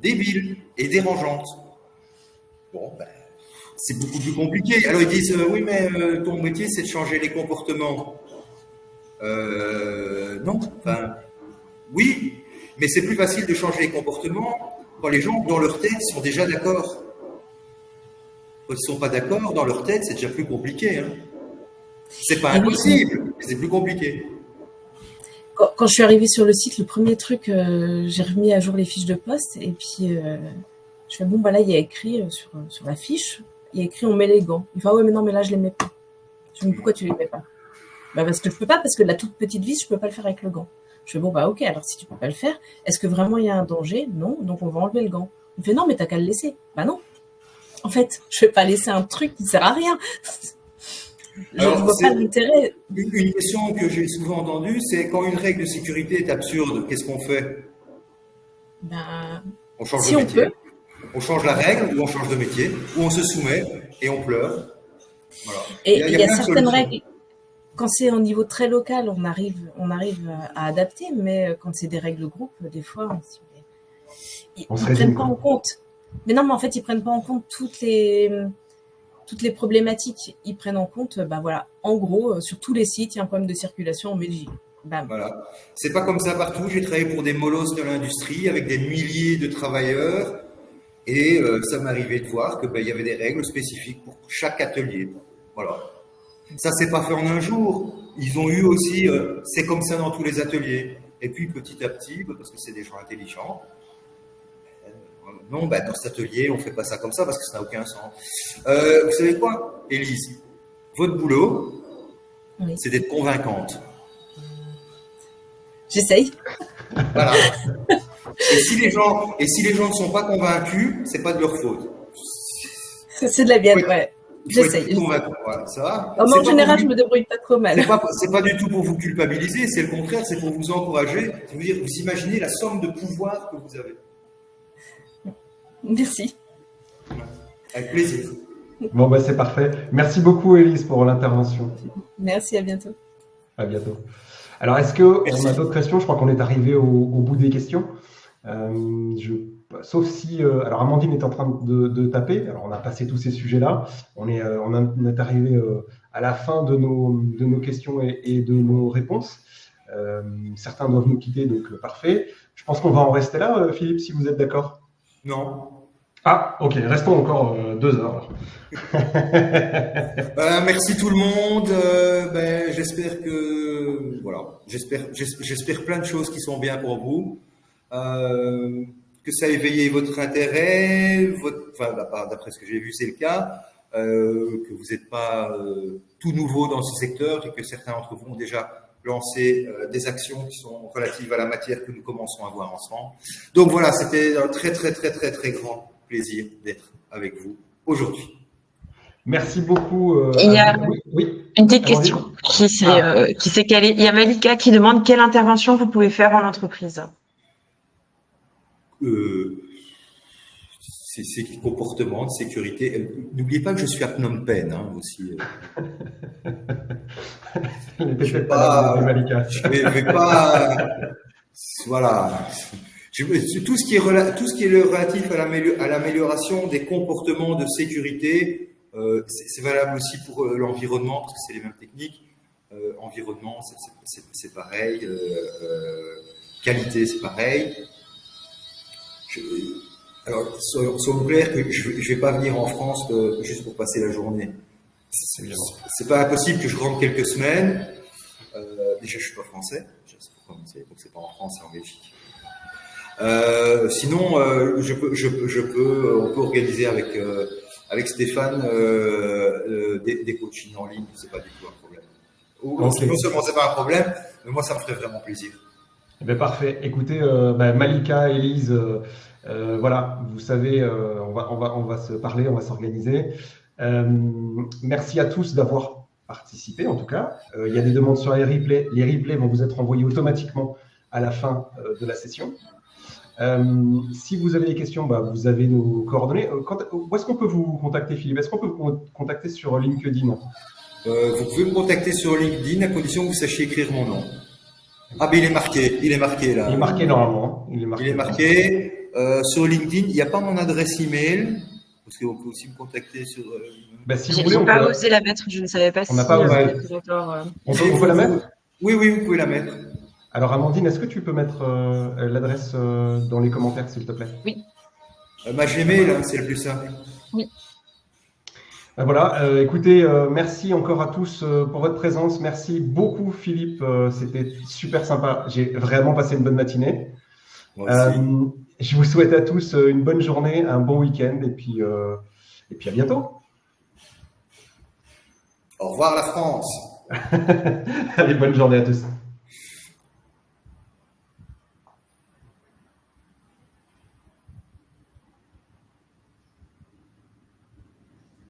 débiles et dérangeantes. Bon, ben, c'est beaucoup plus compliqué. Alors ils disent oui, mais ton métier, c'est de changer les comportements. Non, enfin, oui, mais c'est plus facile de changer les comportements quand les gens, dans leur tête, sont déjà d'accord. Quand ils ne sont pas d'accord, dans leur tête, c'est déjà plus compliqué. Hein. C'est pas impossible, mais c'est plus compliqué. Quand je suis arrivée sur le site, le premier truc, j'ai remis à jour les fiches de poste et puis je fais bon, bah là, il y a écrit sur la fiche, il y a écrit on met les gants. Il fait ah ouais, mais non, mais là, je les mets pas. Je me dis pourquoi tu les mets pas? Bah parce que je peux pas, parce que de la toute petite vis, je peux pas le faire avec le gant. Je fais bon, bah ok, alors si tu peux pas le faire, est-ce que vraiment il y a un danger? Non, donc on va enlever le gant. Il me fait non, mais t'as qu'à le laisser. Bah non. En fait, je vais pas laisser un truc qui sert à rien. Je ne vois pas l'intérêt. Une question que j'ai souvent entendue, c'est quand une règle de sécurité est absurde, qu'est-ce qu'on fait? Ben, On change si de on métier. peut. On change la règle, ou on change de métier, ou on se soumet et on pleure. Voilà. Et il y a plein de certaines solutions. règles. Quand c'est au niveau très local, on arrive à adapter, mais quand c'est des règles groupes, des fois, ils prennent pas en compte. Mais non, mais en fait, ils prennent pas en compte toutes les problématiques. Ils prennent en compte, bah voilà, en gros, sur tous les sites, il y a un problème de circulation en Belgique. Bam. Voilà. C'est pas comme ça partout. J'ai travaillé pour des molosses de l'industrie avec des milliers de travailleurs et ça m'arrivait de voir que il y avait des règles spécifiques pour chaque atelier. Voilà. Ça s'est pas fait en un jour. Ils ont eu aussi, c'est comme ça dans tous les ateliers. Et puis petit à petit, parce que c'est des gens intelligents. Non, dans cet atelier, on fait pas ça comme ça parce que ça n'a aucun sens. Vous savez quoi, Élise? Votre boulot, Oui. c'est d'être convaincante. J'essaye. Voilà. Et si les gens ne sont pas convaincus, c'est pas de leur faute. C'est de la bière, ouais. J'essaye. Voilà, ça va. En général, je me débrouille pas trop mal. C'est pas du tout pour vous culpabiliser, c'est le contraire, c'est pour vous encourager. Vous imaginez la somme de pouvoir que vous avez. Merci. Avec plaisir. Bon, bah, c'est parfait. Merci beaucoup, Élise, pour l'intervention. Merci, à bientôt. À bientôt. Alors, est-ce qu'on a d'autres questions? Je crois qu'on est arrivé au bout des questions. Sauf si... alors, Amandine est en train de taper. Alors, on a passé tous ces sujets-là. On est arrivé à la fin de nos questions et de nos réponses. Certains doivent nous quitter, donc parfait. Je pense qu'on va en rester là, Philippe, si vous êtes d'accord. Non. Ah, ok, restons encore 2 heures. Merci tout le monde. J'espère que voilà, j'espère plein de choses qui sont bien pour vous, que ça a éveillé votre intérêt, d'après ce que j'ai vu, c'est le cas, que vous n'êtes pas tout nouveau dans ce secteur et que certains d'entre vous ont déjà lancé des actions qui sont relatives à la matière que nous commençons à voir ensemble. Donc voilà, c'était un très très très très très grand plaisir d'être avec vous aujourd'hui. Merci beaucoup. Il y a oui. une petite question qui s'est calée. Il y a Malika qui demande quelle intervention vous pouvez faire en entreprise. C'est comportement de sécurité. N'oubliez pas que je suis à Phnom Penh aussi. Je vais pas. Voilà. Tout ce qui est relatif à l'amélioration des comportements de sécurité, c'est valable aussi pour l'environnement, parce que c'est les mêmes techniques. Environnement, c'est pareil. Qualité, c'est pareil. Alors, soyons clairs que je ne vais pas venir en France juste pour passer la journée. C'est pas impossible que je rentre quelques semaines. Déjà, je suis pas français, donc c'est pas en France, c'est en Belgique. Sinon, on peut organiser avec Stéphane des coachings en ligne. C'est pas du tout un problème. Okay. Non seulement c'est pas un problème, mais moi ça me ferait vraiment plaisir. Eh bien, parfait. Écoutez, Malika, Élise, voilà, vous savez, on va se parler, on va s'organiser. Merci à tous d'avoir participé, en tout cas. Il y a des demandes sur les replays. Les replays vont vous être envoyés automatiquement à la fin de la session. Si vous avez des questions, vous avez nos coordonnées. Où est-ce qu'on peut vous contacter, Philippe? Est-ce qu'on peut vous contacter sur LinkedIn? Vous pouvez me contacter sur LinkedIn à condition que vous sachiez écrire mon nom. Ah, mais il est marqué là. Il est marqué normalement. Il est marqué. Sur LinkedIn, il n'y a pas mon adresse email, parce qu'on peut aussi me contacter sur. Si vous voulez, pas osé la mettre, je ne savais pas si. On n'a pas osé. On peut la mettre? Oui, vous pouvez la mettre. Alors, Amandine, est-ce que tu peux mettre l'adresse dans les commentaires, s'il te plaît? Oui. Ma Gmail, c'est le plus simple. Oui. Voilà, écoutez, merci encore à tous pour votre présence. Merci beaucoup, Philippe. C'était super sympa. J'ai vraiment passé une bonne matinée. Moi aussi. Je vous souhaite à tous une bonne journée, un bon week-end et puis à bientôt. Au revoir la France. Allez, bonne journée à tous.